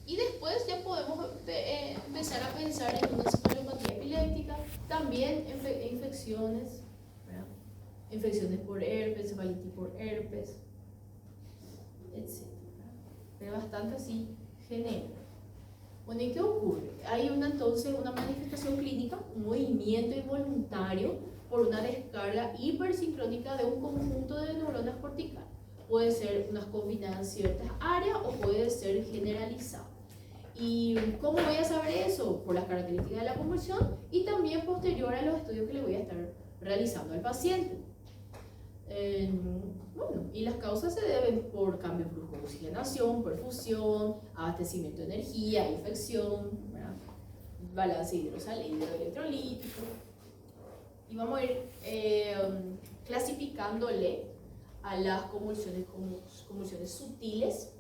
Y después ya podemos empezar a pensar en una encefalopatía epiléptica, también infecciones, ¿verdad? Infecciones por herpes, encefalitis por herpes, etc. Pero bastante así genérico. Bueno, ¿y qué ocurre? Hay entonces una manifestación clínica, un movimiento involuntario por una descarga hipersincrónica de un conjunto de neuronas corticales. Puede ser unas combinadas en ciertas áreas o puede ser generalizado. ¿Y cómo voy a saber eso? Por las características de la convulsión y también posterior a los estudios que le voy a estar realizando al paciente. Bueno, y las causas se deben por cambios bruscos de oxigenación, perfusión, abastecimiento de energía, infección, ¿verdad? Balance hidroelectrolítico. Y vamos a ir clasificándole a las convulsiones como convulsiones sutiles.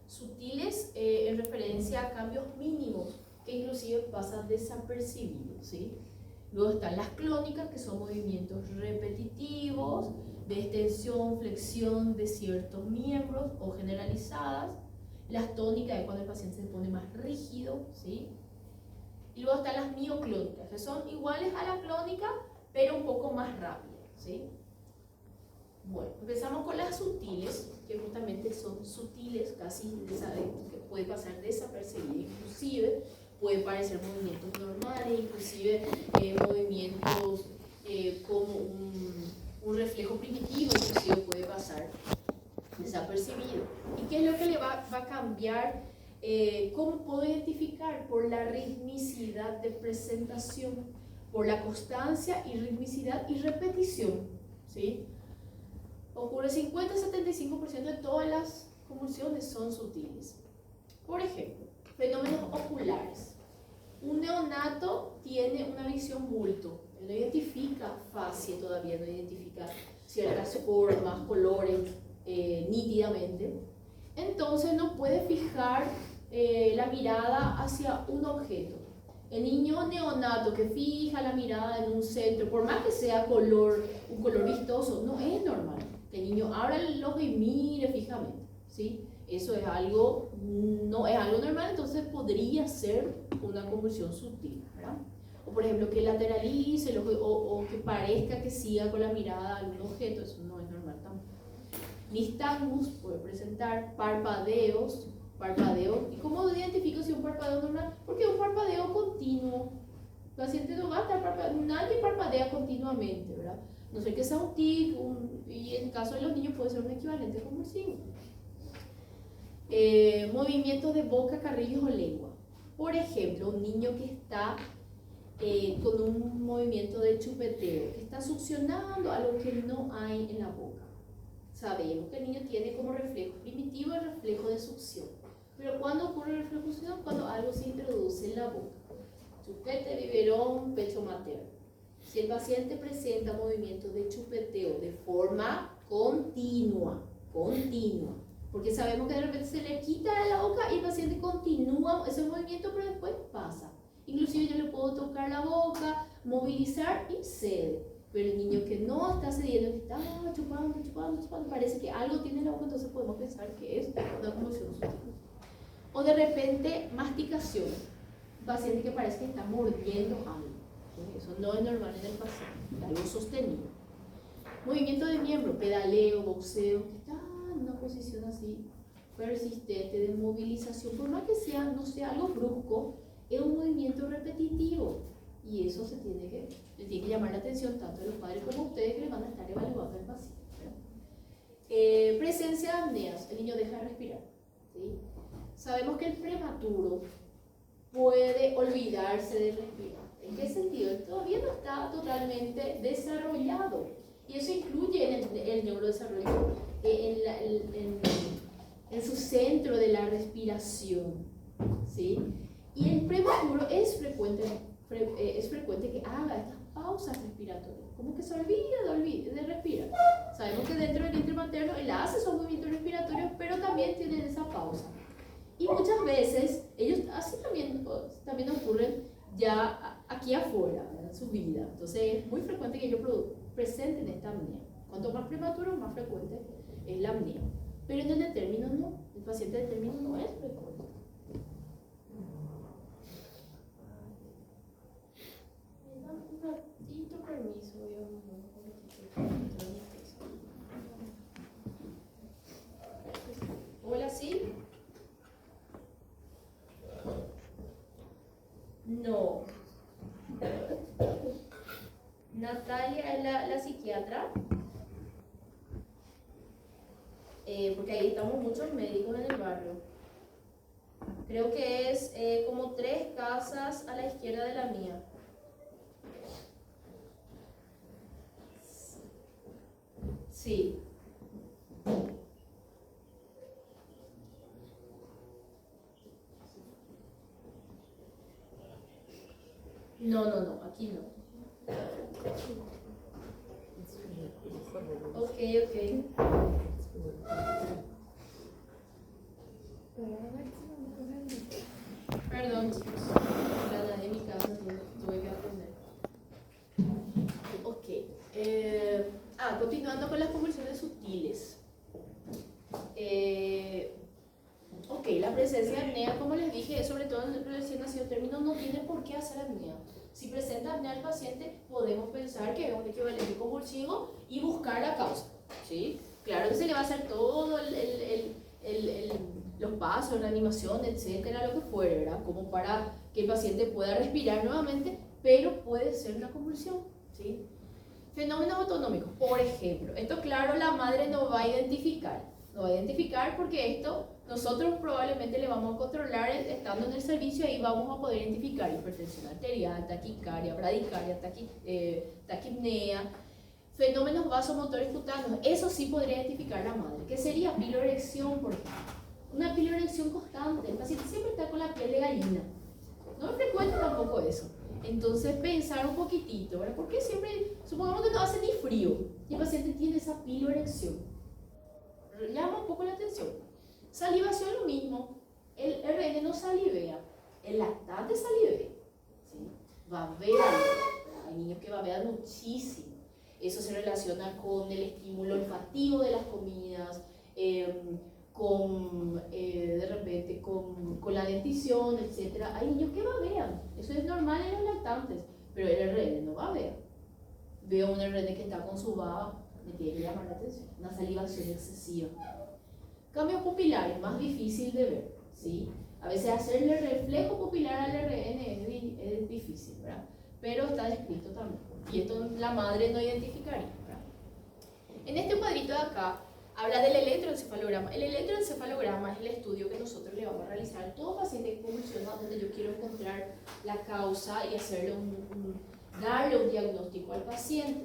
Sutiles en referencia a cambios mínimos que inclusive pasan desapercibidos, ¿sí? Luego están las clónicas, que son movimientos repetitivos de extensión, flexión de ciertos miembros o generalizadas. Las tónicas es cuando el paciente se pone más rígido, ¿sí? Y luego están las mioclónicas, que son iguales a la clónica, pero un poco más rápidas, ¿sí? Bueno, empezamos con las sutiles, que justamente son sutiles, casi que puede pasar desapercibido, inclusive puede parecer movimientos normales, inclusive movimientos como un reflejo primitivo, inclusive puede pasar desapercibido. ¿Y qué es lo que le va a cambiar? ¿Cómo puedo identificar? Por la ritmicidad de presentación, por la constancia y ritmicidad y repetición, ¿sí? Ocurre 50-75% de todas las convulsiones son sutiles. Por ejemplo, fenómenos oculares. Un neonato tiene una visión bulto, él no identifica fascia todavía, no identifica ciertas formas, colores nítidamente. Entonces no puede fijar la mirada hacia un objeto. El niño neonato que fija la mirada en un centro, por más que sea un color vistoso, no es normal. El niño abra el ojo y mire fijamente, ¿sí? Eso es algo, no es algo normal, entonces podría ser una convulsión sutil, ¿verdad? O por ejemplo que lateralice el ojo, o que parezca que siga con la mirada a algún objeto, eso no es normal tampoco. Nistagmus puede presentar parpadeos. ¿Y cómo identifico si un parpadeo es normal? Porque es un parpadeo continuo. El paciente no va a estar parpadeando, nadie parpadea continuamente, ¿verdad? No sé que sea un tic, y en el caso de los niños puede ser un equivalente convulsivo. Movimientos de boca, carrillos o lengua. Por ejemplo, un niño que está con un movimiento de chupeteo, que está succionando algo que no hay en la boca. Sabemos que el niño tiene como reflejo primitivo el reflejo de succión. Pero ¿cuándo ocurre el reflejo de succión? Cuando algo se introduce en la boca. Chupete, biberón, pecho materno. Si el paciente presenta movimientos de chupeteo de forma continua, porque sabemos que de repente se le quita de la boca y el paciente continúa ese movimiento, pero después pasa. Inclusive yo le puedo tocar la boca, movilizar y cede. Pero el niño que no está cediendo, que está chupando, parece que algo tiene en la boca, entonces podemos pensar que es una convulsión sutil. O de repente masticación, un paciente que parece que está mordiendo algo. Eso no es normal en el paciente, algo sostenido. Movimiento de miembro, pedaleo, boxeo, que está en una posición así persistente de movilización, por más que no sea algo brusco, es un movimiento repetitivo y eso le tiene que llamar la atención tanto a los padres como a ustedes que le van a estar evaluando al paciente, ¿verdad? Presencia de apneas, el niño deja de respirar, ¿sí? Sabemos que el prematuro puede olvidarse de respirar. ¿En qué sentido? Todavía no está totalmente desarrollado y eso incluye en el neurodesarrollo, en en su centro de la respiración, ¿sí? Y el prematuro es frecuente que haga estas pausas respiratorias, como que se olvida de respirar. Sabemos que dentro del vientre materno él hace esos movimientos respiratorios, pero también tienen esa pausa. Y muchas veces, ellos así también ocurren ya aquí afuera, en su vida. Entonces es muy frecuente que ellos presenten esta apnea. Cuanto más prematuro, más frecuente es la apnea. Pero en el término no, el paciente de término no es frecuente. Me da un ratito permiso, voy a mover un poquitito. Hola, ¿sí? No. Natalia es la psiquiatra. Porque ahí estamos muchos médicos en el barrio. Creo que es como 3 casas a la izquierda de la mía. Sí. No, aquí no. Ok. Perdón, chicos. La de mi casa tuve que aprender. Ok. Continuando con las convulsiones sutiles. Ok, la presencia de apnea, como les dije, sobre todo en el recién nacido término, no tiene por qué hacer apnea. Si presenta apnea al paciente, podemos pensar que es un equivalente convulsivo y buscar la causa, ¿sí? Claro que se le va a hacer todo los pasos, la reanimación, etcétera, lo que fuere, ¿verdad? Como para que el paciente pueda respirar nuevamente, pero puede ser una convulsión, ¿sí? Fenómenos autonómicos, por ejemplo, esto claro la madre no va a identificar porque esto nosotros probablemente le vamos a controlar estando en el servicio, ahí vamos a poder identificar hipertensión arterial, taquicardia, bradicardia, taquipnea, fenómenos vasomotores cutáneos, eso sí podría identificar la madre, que sería piloerección, por ejemplo. Una piloerección constante, el paciente siempre está con la piel de gallina, no es frecuente tampoco eso. Entonces pensar un poquitito, ¿verdad? Porque siempre, supongamos que no hace ni frío y el paciente tiene esa piloerección, llama un poco la atención. Salivación lo mismo, el RN no salivea, el lactante salivea, ¿sí? Babea, hay niños que babean muchísimo, eso se relaciona con el estímulo olfativo de las comidas, de repente con la dentición, etc. Hay niños que babean, eso es normal en los lactantes, pero el RN no babea. Veo un RN que está con su baba, me tiene que llamar la atención, una salivación excesiva. Cambios pupilares, más difícil de ver, ¿sí? A veces hacerle reflejo pupilar al RN es difícil, ¿verdad? Pero está descrito también, y esto la madre no identificaría, ¿verdad? En este cuadrito de acá, habla del electroencefalograma. El electroencefalograma es el estudio que nosotros le vamos a realizar a todo paciente que convulsiona, donde yo quiero encontrar la causa y hacerle darle un diagnóstico al paciente.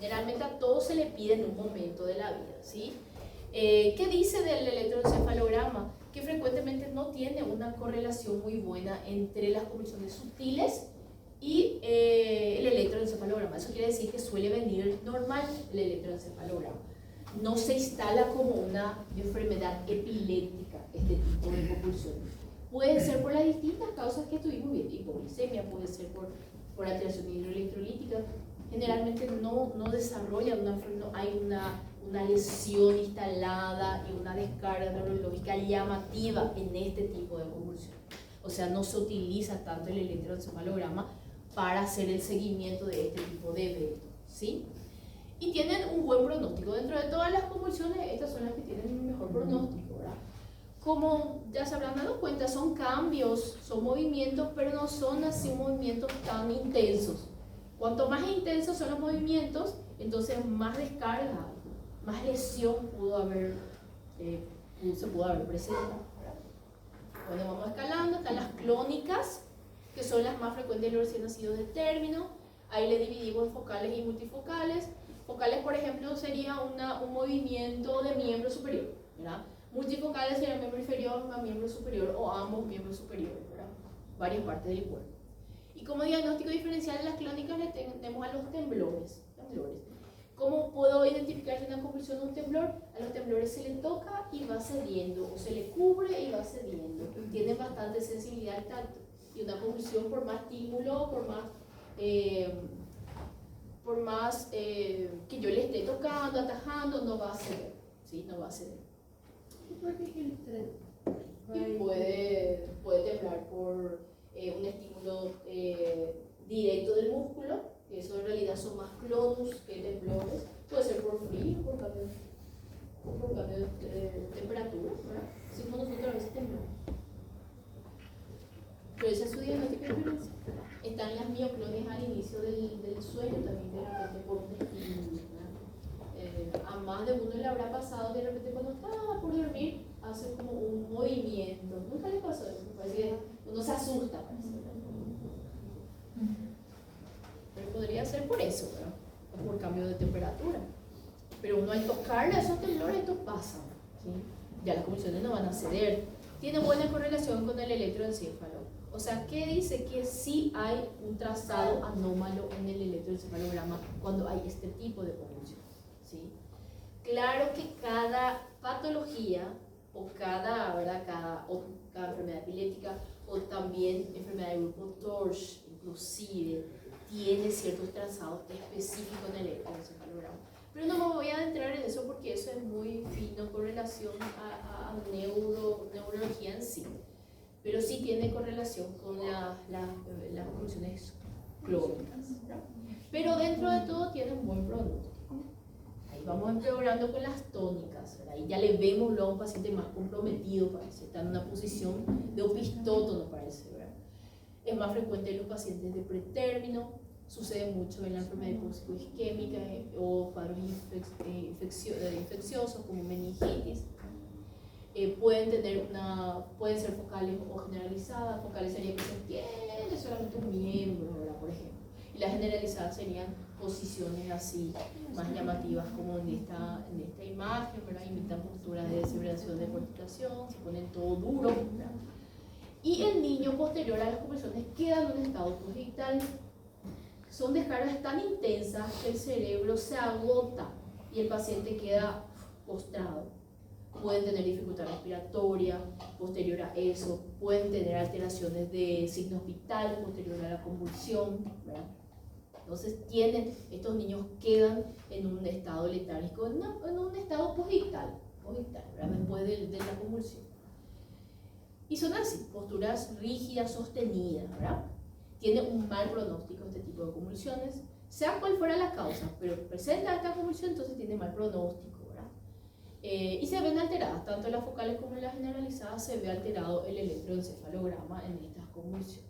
Generalmente a todos se le pide en un momento de la vida, ¿sí? ¿Qué dice del electroencefalograma? Que frecuentemente no tiene una correlación muy buena entre las convulsiones sutiles y el electroencefalograma. Eso quiere decir que suele venir normal el electroencefalograma. No se instala como una enfermedad epiléptica este tipo de convulsiones. Puede ser por las distintas causas que estuvimos viendo, hipoglicemia, puede ser por alteración hidroelectrolítica. Generalmente no desarrolla hay una lesión instalada y una descarga neurológica llamativa en este tipo de convulsión. O sea, no se utiliza tanto el electroencefalograma para hacer el seguimiento de este tipo de eventos, ¿sí? Y tienen un buen pronóstico. Dentro de todas las convulsiones, estas son las que tienen un mejor pronóstico, ¿verdad? Como ya se habrán dado cuenta, son cambios, son movimientos, pero no son así movimientos tan intensos. Cuanto más intensos son los movimientos, entonces más descarga, más lesión se pudo haber presentado. Bueno, vamos escalando. Están las clónicas, que son las más frecuentes en los recién nacidos de término. Ahí le dividimos en focales y multifocales. Focales, por ejemplo, sería un movimiento de miembro superior, ¿verdad? Multifocales sería miembro inferior más miembro superior o ambos miembros superiores, ¿verdad? Varias partes del cuerpo. Y como diagnóstico diferencial en las clónicas le tenemos a los temblores. ¿Cómo puedo identificar si una convulsión o un temblor? A los temblores se le toca y va cediendo, o se le cubre y va cediendo. Tienen bastante sensibilidad al tacto. Y una convulsión, por más estímulo, por más que yo le esté tocando, atajando, no va a ceder. ¿Sí? No va a ceder. Y puede temblar por un estímulo directo del músculo, que eso en realidad son más clonus que temblores. Puede ser por frío, por cambio de temperatura, ¿verdad? Decimos nosotros a veces temblores. Pero esa es su diagnóstico diferencial. Están las mioclonias al inicio del sueño también, de repente por un estímulo. A más de uno le habrá pasado de repente cuando está por dormir, hace como un movimiento. Nunca le pasó eso, parece que uno se asusta. Pero podría ser por eso, ¿verdad? O por cambio de temperatura. Pero uno al tocarle a esos temblores, esto pasa, ¿sí? Ya las convulsiones no van a ceder. Tiene buena correlación con el electroencéfalo. O sea, ¿qué dice? Que sí hay un trazado anómalo en el electroencefalograma cuando hay este tipo de convulsión, ¿sí? Claro que cada patología o cada enfermedad epiléptica o también enfermedad de grupo TORCH inclusive tiene ciertos trazados específicos en el electroencefalograma. Pero no me voy a adentrar en eso porque eso es muy fino con relación a neurología en sí. Pero sí tiene correlación con las convulsiones clónicas, ¿no? Pero dentro de todo tiene un buen pronóstico. Ahí vamos empeorando con las tónicas, ¿verdad? Ahí ya le vemos luego a un paciente más comprometido, parece, está en una posición de opistótono, parece, ¿verdad? Es más frecuente en los pacientes de pretérmino, sucede mucho en la enfermedad hipóxico-isquémica o cuadros infecciosos como meningitis. Pueden ser focales o generalizadas. Focales sería que se entiende solamente un miembro, ¿verdad? Por ejemplo. Y las generalizadas serían posiciones así más llamativas como en esta imagen, ¿verdad? Imitan posturas de desfibrilación de corticación, se ponen todo duro, ¿verdad? Y el niño posterior a las convulsiones queda en un estado congenital. Son descargas tan intensas que el cerebro se agota y el paciente queda postrado. Pueden tener dificultad respiratoria posterior a eso, pueden tener alteraciones de signos vitales posterior a la convulsión, ¿verdad? Entonces estos niños quedan en un estado letárgico, en un estado posictal, ¿verdad? Después de la convulsión. Y son así, posturas rígidas, sostenidas, ¿verdad? Tiene un mal pronóstico este tipo de convulsiones, sea cual fuera la causa, pero presenta esta convulsión, entonces tiene mal pronóstico. Y se ven alteradas, tanto en las focales como en las generalizadas se ve alterado el electroencefalograma en estas convulsiones.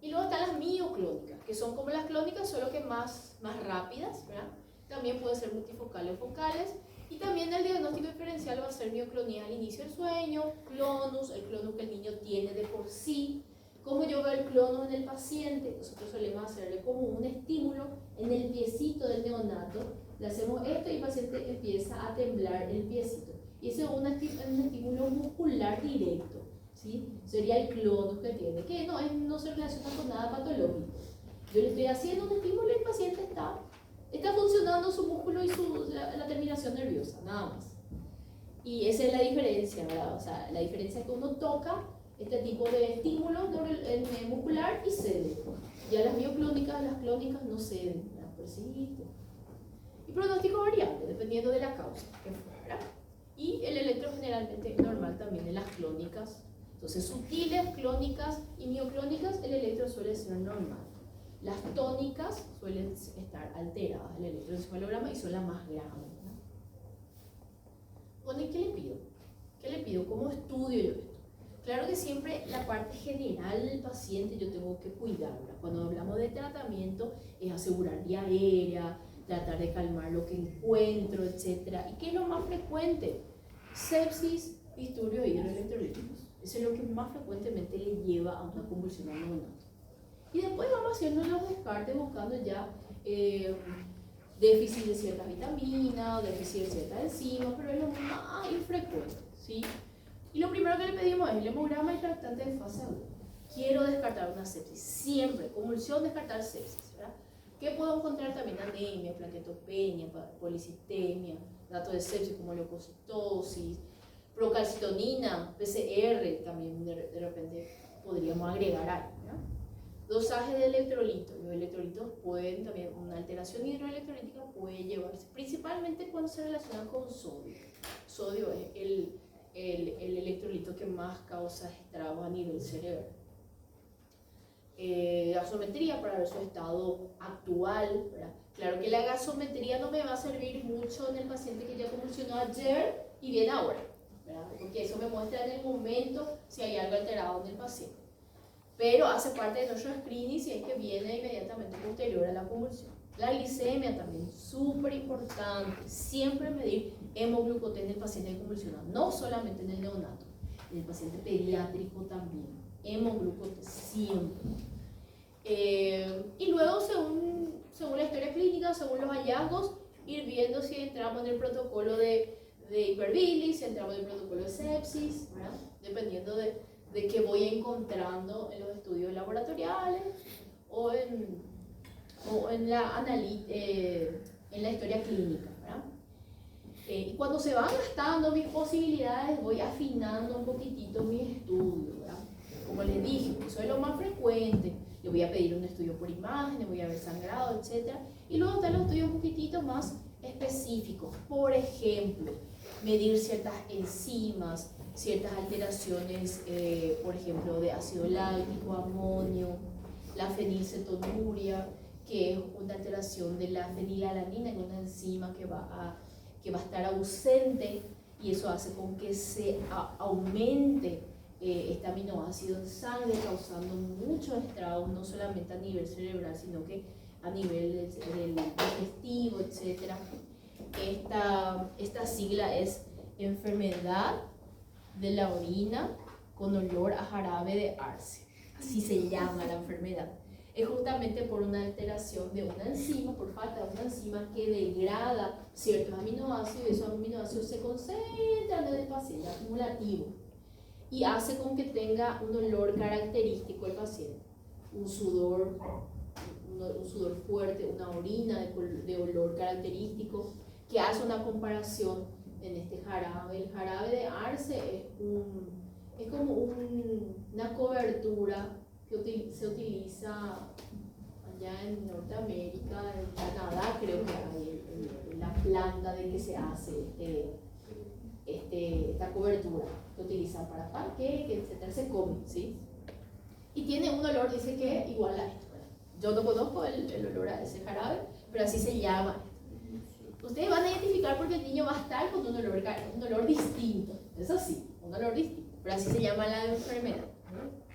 Y luego están las mioclónicas, que son como las clónicas, solo que más rápidas, ¿verdad? También pueden ser multifocales o focales, y también el diagnóstico diferencial va a ser mioclonía al inicio del sueño, clonus, el clonus que el niño tiene de por sí. ¿Cómo yo veo el clonus en el paciente? Nosotros solemos hacerle como un estímulo en el piecito del neonato. Le hacemos esto y el paciente empieza a temblar el piecito. Y ese es un estímulo muscular directo, ¿sí? Sería el clonus que tiene, que no se relaciona con nada patológico. Yo le estoy haciendo un estímulo y el paciente está funcionando su músculo y la terminación nerviosa, nada más. Y esa es la diferencia, ¿verdad? O sea, la diferencia es que uno toca este tipo de estímulo muscular y cede. Ya las mioclónicas, las clónicas no ceden, las persisten. Y pronóstico variable, dependiendo de la causa que fuera. Y el electro generalmente normal también en las clónicas. Entonces, sutiles, clónicas y mioclónicas, el electro suele ser normal. Las tónicas suelen estar alteradas, el electroencefalograma, y son las más graves, ¿no? Bueno, ¿y qué le pido? ¿Qué le pido? ¿Cómo estudio yo esto? Claro que siempre la parte general del paciente yo tengo que cuidarla. Cuando hablamos de tratamiento es asegurar vía aérea, tratar de calmar lo que encuentro, etc. ¿Y qué es lo más frecuente? Sepsis, disturbios hidroelectrolíticos. Eso es lo que más frecuentemente le lleva a una convulsión al neonato. Y después vamos haciendo los descartes buscando ya déficit de ciertas vitaminas, déficit de ciertas enzimas, pero es lo más infrecuente, ¿sí? Y lo primero que le pedimos es el hemograma impactante de fase aguda. Quiero descartar una sepsis, siempre, convulsión, descartar sepsis, ¿verdad? ¿Qué puedo encontrar también? Anemia, plaquetopenia, policistemia, datos de sepsis como leucocitosis, procalcitonina, PCR, también de repente podríamos agregar algo, ¿verdad? Dosaje de electrolitos. Los electrolitos pueden también, una alteración hidroelectrolítica puede llevarse, principalmente cuando se relaciona con sodio. Sodio es el electrolito que más causa estragos a nivel cerebral. Gasometría para ver su estado actual, ¿verdad? Claro que la gasometría no me va a servir mucho en el paciente que ya convulsionó ayer y viene ahora, ¿verdad? Porque eso me muestra en el momento si hay algo alterado en el paciente. Pero hace parte de nuestro screening si es que viene inmediatamente posterior a la convulsión. La glicemia también, súper importante, siempre medir hemoglucotés en el paciente que convulsiona, no solamente en el neonato, en el paciente pediátrico también, hemoglucotés siempre. Y luego, según la historia clínica, según los hallazgos, ir viendo si entramos en el protocolo de hiperbilis, si entramos en el protocolo de sepsis, ¿verdad? Dependiendo de qué voy encontrando en los estudios laboratoriales o en la historia clínica, ¿verdad? Y cuando se van gastando mis posibilidades, voy afinando un poquitito mi estudio, ¿verdad? Como les dije, eso es lo más frecuente. Le voy a pedir un estudio por imagen, le voy a ver sangrado, etc. Y luego están los estudios un poquitito más específicos. Por ejemplo, medir ciertas enzimas, ciertas alteraciones, por ejemplo, de ácido láctico, amonio, la fenilcetonuria, que es una alteración de la fenilalanina, en una enzima que va a estar ausente, y eso hace con que se aumente este aminoácido en sangre, causando muchos estragos, no solamente a nivel cerebral, sino que a nivel del digestivo, etc. Esta sigla es enfermedad de la orina con olor a jarabe de arce. Así se llama la enfermedad. Es justamente por una alteración de una enzima, por falta de una enzima que degrada ciertos aminoácidos, y esos aminoácidos se concentran en el paciente, acumulativo, y hace con que tenga un olor característico el paciente, un sudor fuerte, una orina de olor característico, que hace una comparación en este jarabe. El jarabe de arce es como una cobertura que se utiliza allá en Norteamérica, en Canadá, creo que hay la planta de que se hace esta cobertura que utilizan para panqueques, etcétera, se come, ¿sí? Y tiene un olor, dice que igual a esto, ¿verdad? Yo no conozco el olor a ese jarabe, pero así se llama. Ustedes van a identificar porque el niño va a estar con un olor distinto, eso sí, un olor distinto, pero así se llama la enfermedad, ¿no?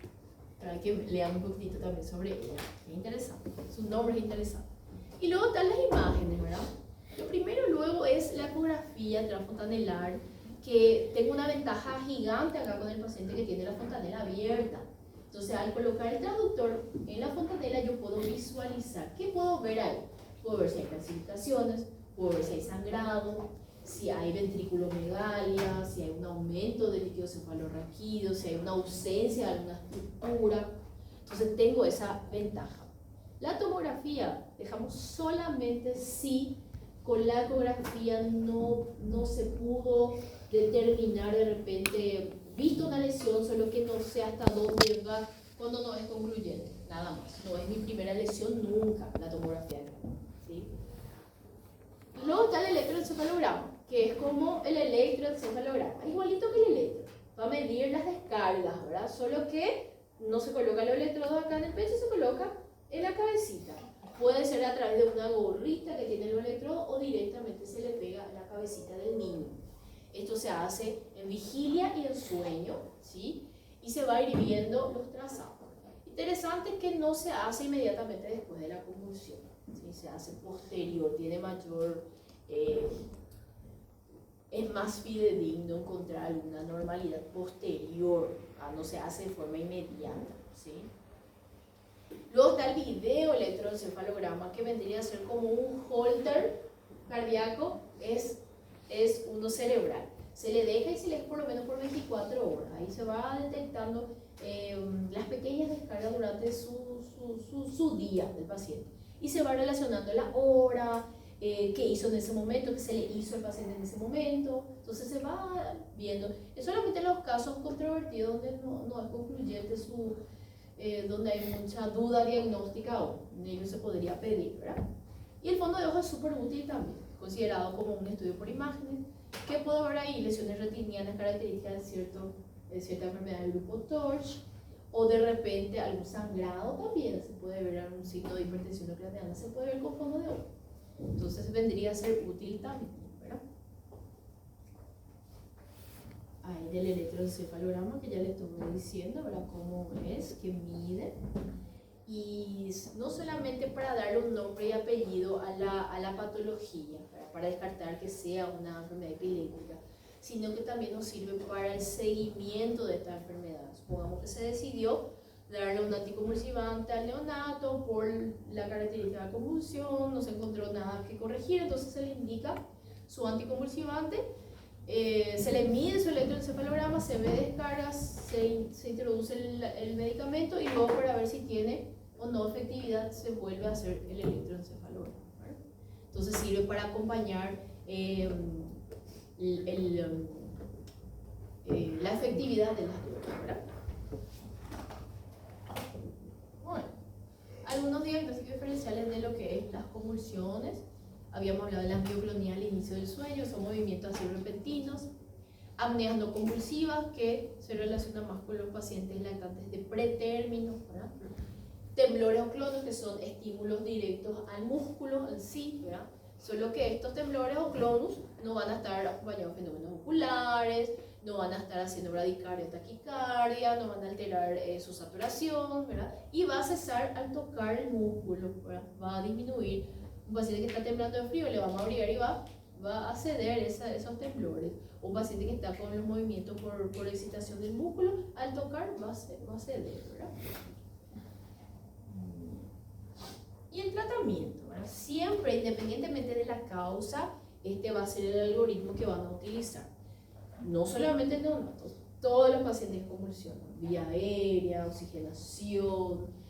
Pero hay que leer un poquitito también sobre ella, es interesante, su nombre es interesante. Y luego están las imágenes, ¿verdad? Lo primero luego es la ecografía transfontanelar, que tengo una ventaja gigante acá con el paciente que tiene la fontanela abierta. Entonces, al colocar el traductor en la fontanela, yo puedo visualizar. ¿Qué puedo ver ahí? Puedo ver si hay calcificaciones, puedo ver si hay sangrado, si hay ventriculomegalia, si hay un aumento del líquido cefalorraquídeo, si hay una ausencia de alguna estructura. Entonces, tengo esa ventaja. La tomografía, dejamos solamente si con la ecografía no se pudo determinar de repente, visto una lesión, solo que no sé hasta dónde va, cuando no es concluyente, nada más. No es mi primera lesión nunca, la tomografía, ¿sí? Luego está el electroencefalograma, que es como el electroencefalograma, igualito que el electro, va a medir las descargas, ¿verdad? Solo que no se coloca los electrodos acá en el pecho, se coloca en la cabecita. Puede ser a través de una gorrita que tiene los electrodos o directamente se le pega a la cabecita del niño. Esto se hace en vigilia y en sueño, ¿sí? Y se va a ir viendo los trazados. Interesante que no se hace inmediatamente después de la convulsión, ¿sí? Se hace posterior, tiene mayor, es más fidedigno encontrar alguna normalidad posterior, no se hace de forma inmediata, ¿sí? Luego está el video electroencefalograma, que vendría a ser como un holter cardíaco, es uno cerebral. Se le deja y se le deja por lo menos por 24 horas. Ahí se va detectando las pequeñas descargas durante su día del paciente. Y se va relacionando la hora, qué hizo en ese momento, qué se le hizo al paciente en ese momento. Entonces se va viendo. Es solamente en los casos controvertidos donde no es concluyente donde hay mucha duda diagnóstica, o en ello se podría pedir, ¿verdad? Y el fondo de ojo es súper útil también, considerado como un estudio por imágenes. ¿Qué puedo ver ahí? Lesiones retinianas características de cierta enfermedad del grupo TORCH, o de repente algún sangrado también, se puede ver algún signo de hipertensión craneana, se puede ver con fondo de ojo. Entonces vendría a ser útil también, ¿verdad? Ahí del electroencefalograma que ya le estuve diciendo, ¿verdad? Cómo es, que mide. Y no solamente para darle un nombre y apellido a la patología, ¿verdad? Para descartar que sea una enfermedad epiléptica, sino que también nos sirve para el seguimiento de esta enfermedad. Supongamos que se decidió darle un anticonvulsivante al neonato por la característica de convulsión, no se encontró nada que corregir, entonces se le indica su anticonvulsivante, se le mide su electroencefalograma, se ve descargas, se introduce el medicamento y luego para ver si tiene o no efectividad se vuelve a hacer el electroencefalograma, ¿verdad? Entonces sirve para acompañar la efectividad de las drogas, ¿verdad? Bueno, algunos diagnósticos diferenciales de lo que es las convulsiones. Habíamos hablado de la mioclonía al inicio del sueño, son movimientos así repentinos. Apneas no convulsivas, que se relacionan más con los pacientes lactantes de pretérmino, ¿verdad? Temblores o clonos, que son estímulos directos al músculo en sí, ¿verdad? Solo que estos temblores o clonus no van a estar acompañados de fenómenos oculares, no van a estar haciendo bradicardia o taquicardia, no van a alterar su saturación, ¿verdad? Y va a cesar al tocar el músculo, ¿verdad? Va a disminuir. Un paciente que está temblando de frío le vamos a abrigar y va a ceder esos temblores. Un paciente que está con los movimientos por excitación del músculo, al tocar va a ceder, ¿verdad? Y el tratamiento, ¿verdad? Siempre, independientemente de la causa, este va a ser el algoritmo que van a utilizar. No solamente en neonatos, todos los pacientes convulsionan, vía aérea, oxigenación,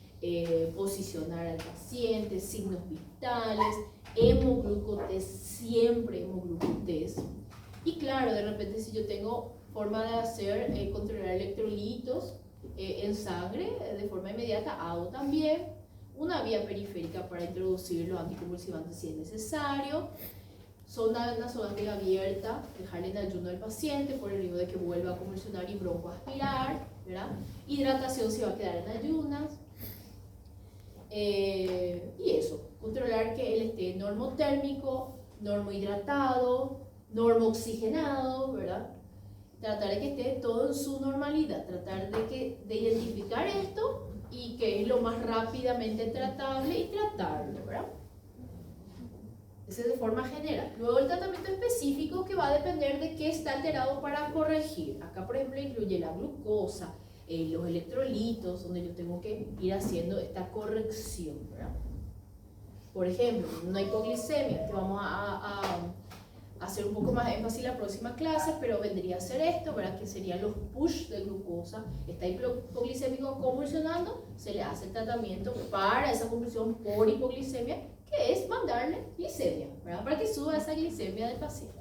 posicionar al paciente, signos vitales, hemoglucotest, siempre hemoglucotest. Y claro, de repente si yo tengo forma de hacer, controlar electrolitos en sangre de forma inmediata, hago también una vía periférica para introducir los anticonvulsivantes si es necesario. Sonda nasogástrica abierta, dejarle en ayuno al paciente por el riesgo de que vuelva a convulsionar y broncoaspirar, ¿verdad? Hidratación si va a quedar en ayunas. Y eso, controlar que él esté normotérmico, normohidratado, normooxigenado, ¿verdad? Tratar de que esté todo en su normalidad, tratar de identificar esto y que es lo más rápidamente tratable y tratarlo, ¿verdad? Ese es de forma general. Luego el tratamiento específico que va a depender de qué está alterado para corregir. Acá, por ejemplo, incluye la glucosa, los electrolitos, donde yo tengo que ir haciendo esta corrección, ¿verdad? Por ejemplo, una hipoglicemia, que vamos a hacer un poco más énfasis la próxima clase, pero vendría a ser esto, ¿verdad? Que serían los push de glucosa. Está hipoglicémico convulsionando, se le hace el tratamiento para esa convulsión por hipoglicemia, que es mandarle glicemia, ¿verdad? Para que suba esa glicemia del paciente.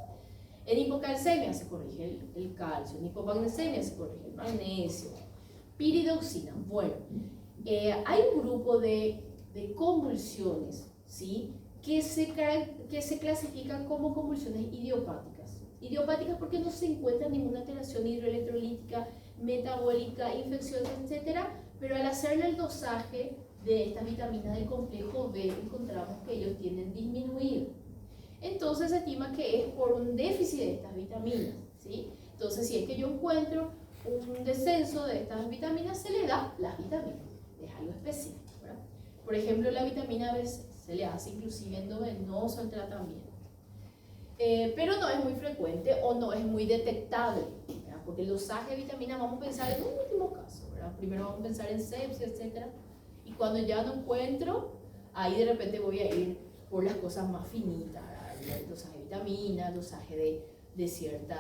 En hipocalcemia se corrige el calcio, en hipomagnesemia se corrige el magnesio. Piridoxina, bueno, hay un grupo de convulsiones, ¿sí? que se clasifican como convulsiones idiopáticas. Idiopáticas porque no se encuentra ninguna alteración hidroelectrolítica, metabólica, infecciosa, etc. Pero al hacerle el dosaje de estas vitaminas del complejo B, encontramos que ellos tienen disminuido. Entonces se estima que es por un déficit de estas vitaminas, ¿sí? Entonces si es que yo encuentro un descenso de estas vitaminas, se le da las vitaminas, es algo específico, ¿verdad? Por ejemplo, la vitamina B6 se le hace inclusive endovenoso el tratamiento, pero no es muy frecuente o no es muy detectable, ¿verdad? Porque el dosaje de vitamina vamos a pensar en un último caso, ¿verdad? Primero vamos a pensar en sepsia, etc. Y Y cuando ya no encuentro, ahí de repente voy a ir por las cosas más finitas, ¿verdad? El dosaje de vitaminas, el dosaje de ciertos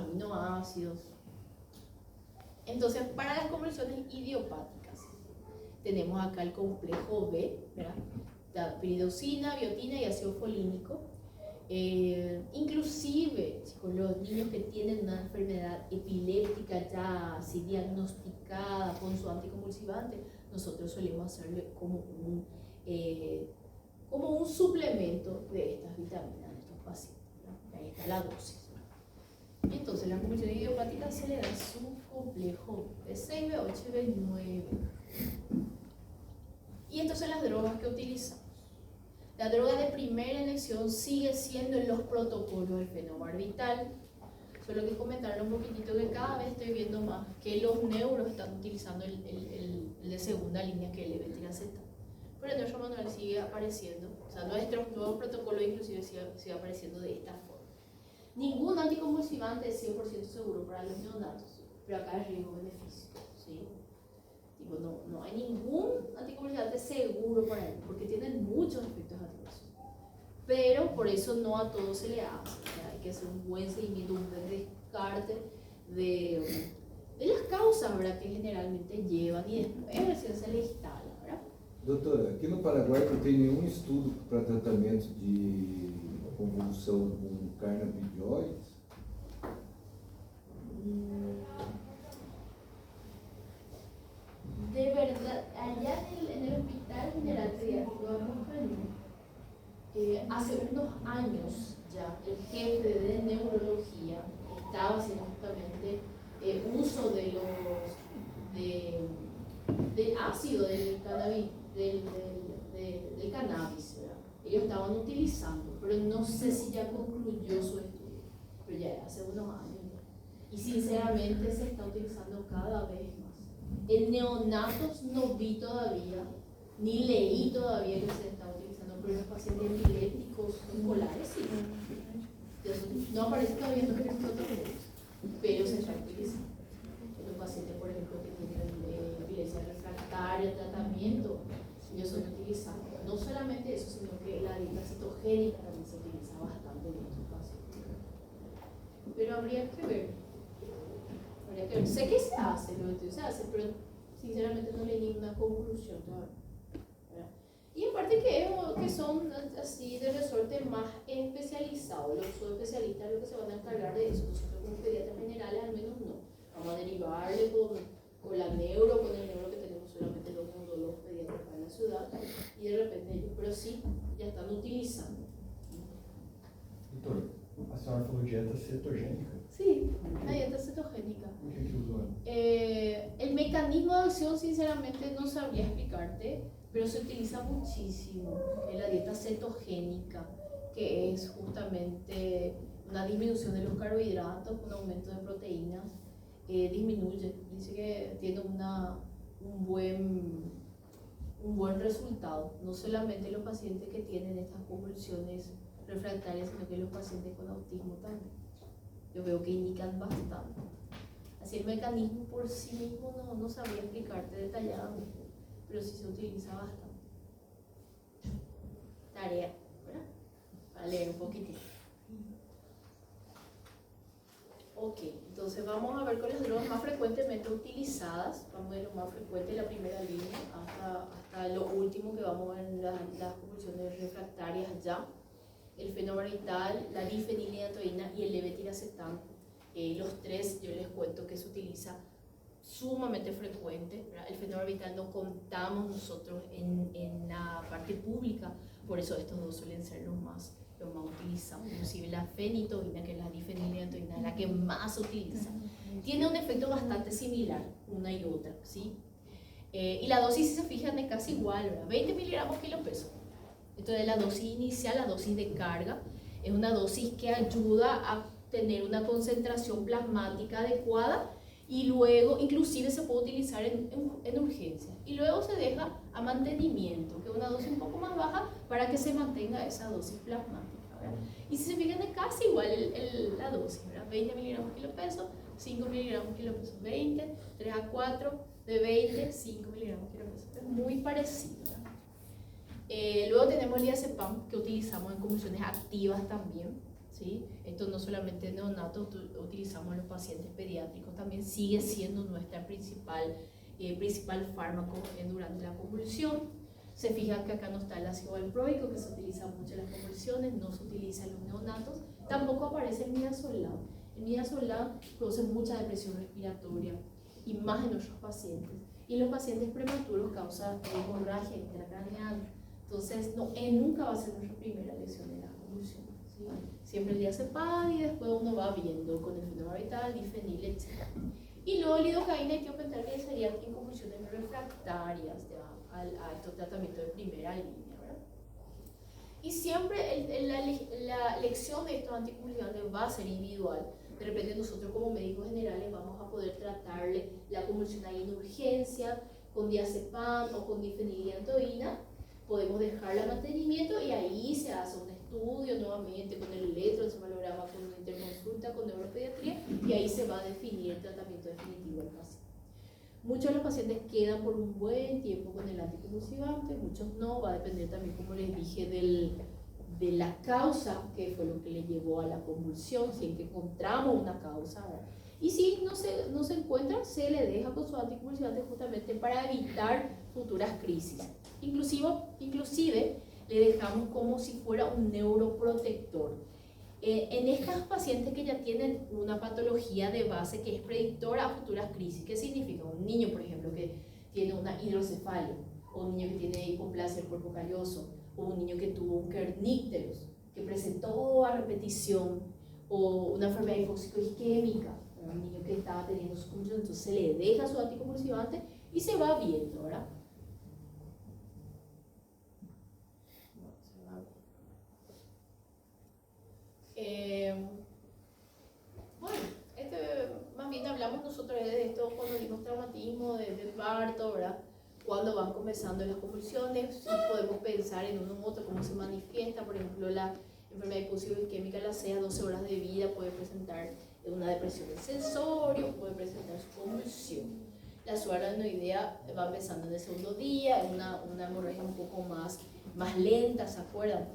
aminoácidos. Entonces, para las convulsiones idiopáticas, tenemos acá el complejo B, ¿verdad? La piridosina, biotina y ácido folínico. Inclusive, chicos, los niños que tienen una enfermedad epiléptica ya así diagnosticada con su anticonvulsivante, nosotros solemos hacerle como un suplemento de estas vitaminas en estos pacientes, ¿verdad? Ahí está la dosis. Y entonces la convulsión idiopática se le da su complejo B6, B8 y B9. Y estas son las drogas que utilizamos. La droga de primera elección sigue siendo en los protocolos el fenobarbital. Solo que comentarle un poquitito que cada vez estoy viendo más que los neuros están utilizando el de segunda línea, que es el levetiracetam. Pero en nuestro manual sigue apareciendo, o sea, nuestro nuevo protocolo inclusive sigue apareciendo de esta forma. Ningún anticonvulsivante es 100% seguro para los neonatos, pero acá es riesgo-beneficio, ¿sí? Tipo, no hay ningún anticonvulsivante seguro para él, porque tienen muchos efectos adversos. Pero por eso no a todos se le hace, o sea, hay que hacer un buen seguimiento, un buen descarte de las causas, ¿verdad?, que generalmente llevan, y después recién se le instala, ¿verdad? Doutora, aqui no Paraguai não tem nenhum estudo para tratamento de convulsão com cannabinoides? De verdad, allá en el Hospital General Pediátrico de Moncayo, hace unos años ya, el jefe de neurología estaba haciendo justamente uso de del ácido del cannabis, ¿verdad? Ellos estaban utilizando, pero no sé si ya concluyó su estudio, pero ya hace unos años ya. Y sinceramente se está utilizando cada vez más. En neonatos no vi todavía, ni leí todavía que se está utilizando, pero en los pacientes epilépticos escolares sí. Entonces, no aparece todavía en los protocolos, pero se está utilizando. En los pacientes, por ejemplo, que tienen epilepsia refractaria, tratamiento, ellos son utilizados. No solamente eso, sino que la dieta cetogénica también se utiliza bastante en estos pacientes. Pero habría que ver. Sé que se hace, pero sinceramente no leí ninguna conclusión todavía, ¿verdad? Y aparte que son así de resorte más especializado, los subespecialistas los que se van a encargar de eso. Nosotros como pediatras generales al menos no. Vamos a derivarle con el neuro que tenemos solamente los neurólogos pediatras para la ciudad, y de repente ellos, pero sí, ya están utilizando. Doutor, a senhora falou dieta cetogênica. Sí, la dieta cetogénica. O que usou? El mecanismo de acción, sinceramente, no sabría explicarte, pero se utiliza muchísimo en la dieta cetogénica, que es justamente una disminución de los carbohidratos, un aumento de proteínas, disminuye, dice que tiene un buen resultado, no solamente los pacientes que tienen estas convulsiones refractarias, sino que los pacientes con autismo también. Yo veo que indican bastante. Así el mecanismo por sí mismo no sabría explicarte detalladamente, pero sí se utiliza bastante. Tarea, ¿verdad? Para leer un poquitito. Ok, entonces vamos a ver con las drogas más frecuentemente utilizadas. Vamos de lo más frecuente, la primera línea, hasta lo último que vamos a ver en las convulsiones refractarias ya. El fenobarbital, la difenilidotoína y el levetiracetam. Los tres yo les cuento que se utiliza sumamente frecuente, ¿verdad? El fenobarbital no contamos nosotros en la parte pública, por eso estos dos suelen ser los más utilizados. Inclusive la fenitoína, que es la difenilidotoína, es la que más se utiliza. Tiene un efecto bastante similar una y otra, ¿sí? Y la dosis, si se fijan, es casi igual, ¿verdad? 20 miligramos kilo peso. Entonces la dosis inicial, la dosis de carga, es una dosis que ayuda a tener una concentración plasmática adecuada, y luego inclusive se puede utilizar en urgencia. Y luego se deja a mantenimiento, que es una dosis un poco más baja para que se mantenga esa dosis plasmática, ¿verdad? Y si se fijan es casi igual la dosis, ¿verdad? 20 miligramos kilo peso, 5 miligramos kilo peso, 20, 3 a 4, de 25 miligramos quiero peso. Es muy parecido, ¿verdad? Luego tenemos el diazepam, que utilizamos en convulsiones activas también, ¿sí? Esto no solamente en neonatos, utilizamos en los pacientes pediátricos, también sigue siendo nuestra principal fármaco durante la convulsión. Se fijan que acá no está el ácido valproico, que se utiliza mucho en las convulsiones, no se utiliza en los neonatos, tampoco aparece el midazolam. El midazolam produce mucha depresión respiratoria y más en nuestros pacientes. Y en los pacientes prematuros causa hemorragia intracraneal. Entonces, nunca va a ser nuestra primera lesión en la convulsión, ¿sí? Siempre el diazepam y después uno va viendo con el fenobarbital, difenil, etc. Y luego lidocaína hay que pensar que serían en convulsiones refractarias a estos tratamientos de primera línea, ¿verdad? Y siempre la elección de estos anticonvulsivantes va a ser individual. De repente nosotros como médicos generales vamos a poder tratarle la convulsión ahí en urgencia con diazepam o con difeniliantoína. Podemos dejarla en mantenimiento y ahí se hace un estudio nuevamente con el electroencefalograma, con una interconsulta con neuropediatría y ahí se va a definir el tratamiento definitivo del paciente. Muchos de los pacientes quedan por un buen tiempo con el anticonvulsivante, muchos no, va a depender también, como les dije, de la causa que fue lo que le llevó a la convulsión, si es que encontramos una causa, ¿verdad? Y si no se encuentra, se le deja con su anticonvulsivante justamente para evitar futuras crisis. Inclusive le dejamos como si fuera un neuroprotector. En estas pacientes que ya tienen una patología de base que es predictora a futuras crisis, ¿qué significa? Un niño, por ejemplo, que tiene una hidrocefalia, o un niño que tiene hipoplasia del cuerpo calloso, o un niño que tuvo un kernicterus, que presentó a repetición, o una enfermedad hipóxico-isquémica, un niño que estaba teniendo su convulsión, entonces se le deja su anticonvulsivante y se va viendo, ¿verdad? Bueno, más bien hablamos nosotros de esto cuando dimos traumatismo, del parto, ¿verdad? Cuando van comenzando las convulsiones, podemos pensar en uno u otro, cómo se manifiesta, por ejemplo, la enfermedad hipóxico-isquémica a las 6 a 12 horas de vida puede presentar una depresión del sensorio, puede presentar su convulsión. La subaracnoidea va empezando en el segundo día, una hemorragia un poco más lenta, ¿se acuerdan?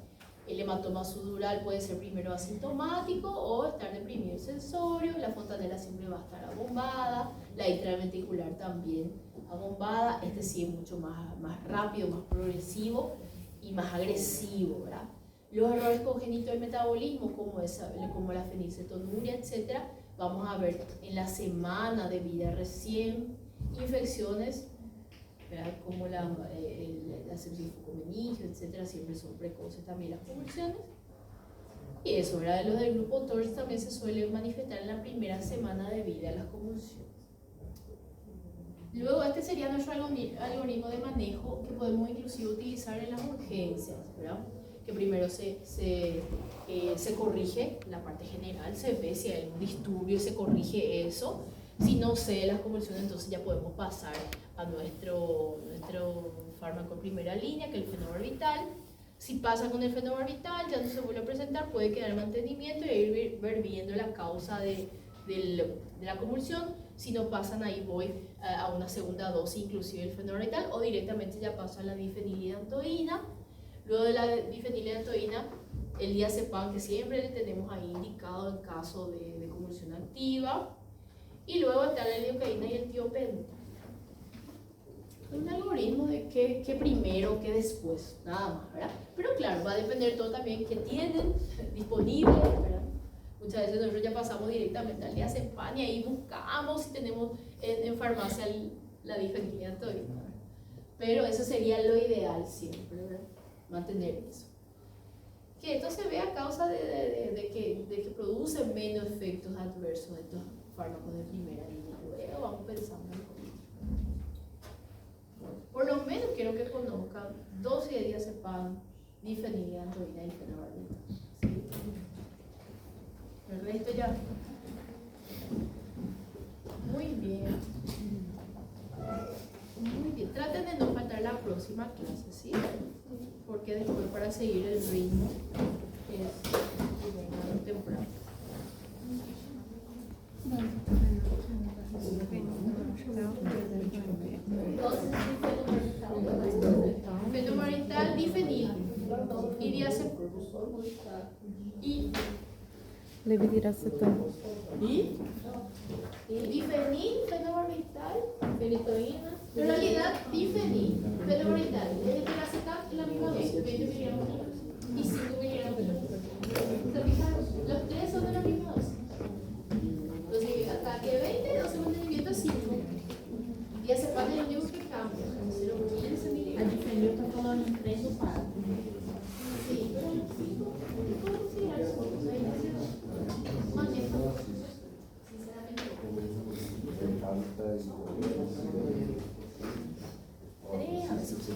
El hematoma subdural puede ser primero asintomático o estar deprimido el sensorio, la fontanela siempre va a estar abombada, la intraventricular también abombada, sí es mucho más rápido, más progresivo y más agresivo, ¿verdad? Los errores congénitos del metabolismo, como la fenilcetonuria, etc., vamos a ver en la semana de vida recién, infecciones, ¿verdad? Como la sepsis focomeningio, etc., siempre son precoces también las convulsiones. Y eso, ¿verdad? Los del grupo TORCH también se suelen manifestar en la primera semana de vida las convulsiones. Luego, este sería nuestro algoritmo de manejo que podemos inclusive utilizar en las urgencias, ¿verdad? Que primero se corrige la parte general, se ve si hay algún disturbio, se corrige eso. Si no sé las convulsiones, entonces ya podemos pasar a nuestro fármaco de primera línea, que es el fenobarbital. Si pasa con el fenobarbital, ya no se vuelve a presentar, puede quedar en mantenimiento y ir viendo la causa de la convulsión. Si no pasan, ahí voy a una segunda dosis, inclusive el fenobarbital, o directamente ya paso a la difenilidantoína. Luego de la difenilidantoína, el diazepam, que siempre le tenemos ahí indicado en caso de convulsión activa. Y luego está la lidocaína y el tiopenta. Un algoritmo de qué primero, qué después, nada más, ¿verdad? Pero claro, va a depender todo también qué tienen disponible, ¿verdad? Muchas veces nosotros ya pasamos directamente al diazepam y ahí buscamos si tenemos en farmacia la difenilidantoína, ¿verdad? Pero eso sería lo ideal siempre, ¿verdad? Mantener eso. Que esto se ve a causa de que producen menos efectos adversos de estos fármacos de primera línea. Luego vamos pensando en cómo. Por lo menos quiero que conozcan dosis de diazepam, difenilidantoína y fenobarbital. ¿Sí? El resto ya. Muy bien. Muy bien. Traten de no faltar la próxima clase, ¿sí? Porque después para seguir el ritmo es temprano. Dosis de fenobarbital, difenil y diazepam. Y Levetiracetam. difenil, fenobarbital, fenitoína. En realidad, difenil, fenobarbital, levetiracetam es la misma dosis, 20 miligramos y 5 miligramos. ¿Se fijaron? Los tres son de la misma dosis. Entonces, ataque 20, 12 mantenimiento 5. Diazepam es el único que cambia, 0,15 A miligramos. difenil está falando em 3 do parto. Sí, pero 5, puedo considerar esos pocos ahí. Manejo. Sinceramente, O mercado está escolhendo. Três. Se você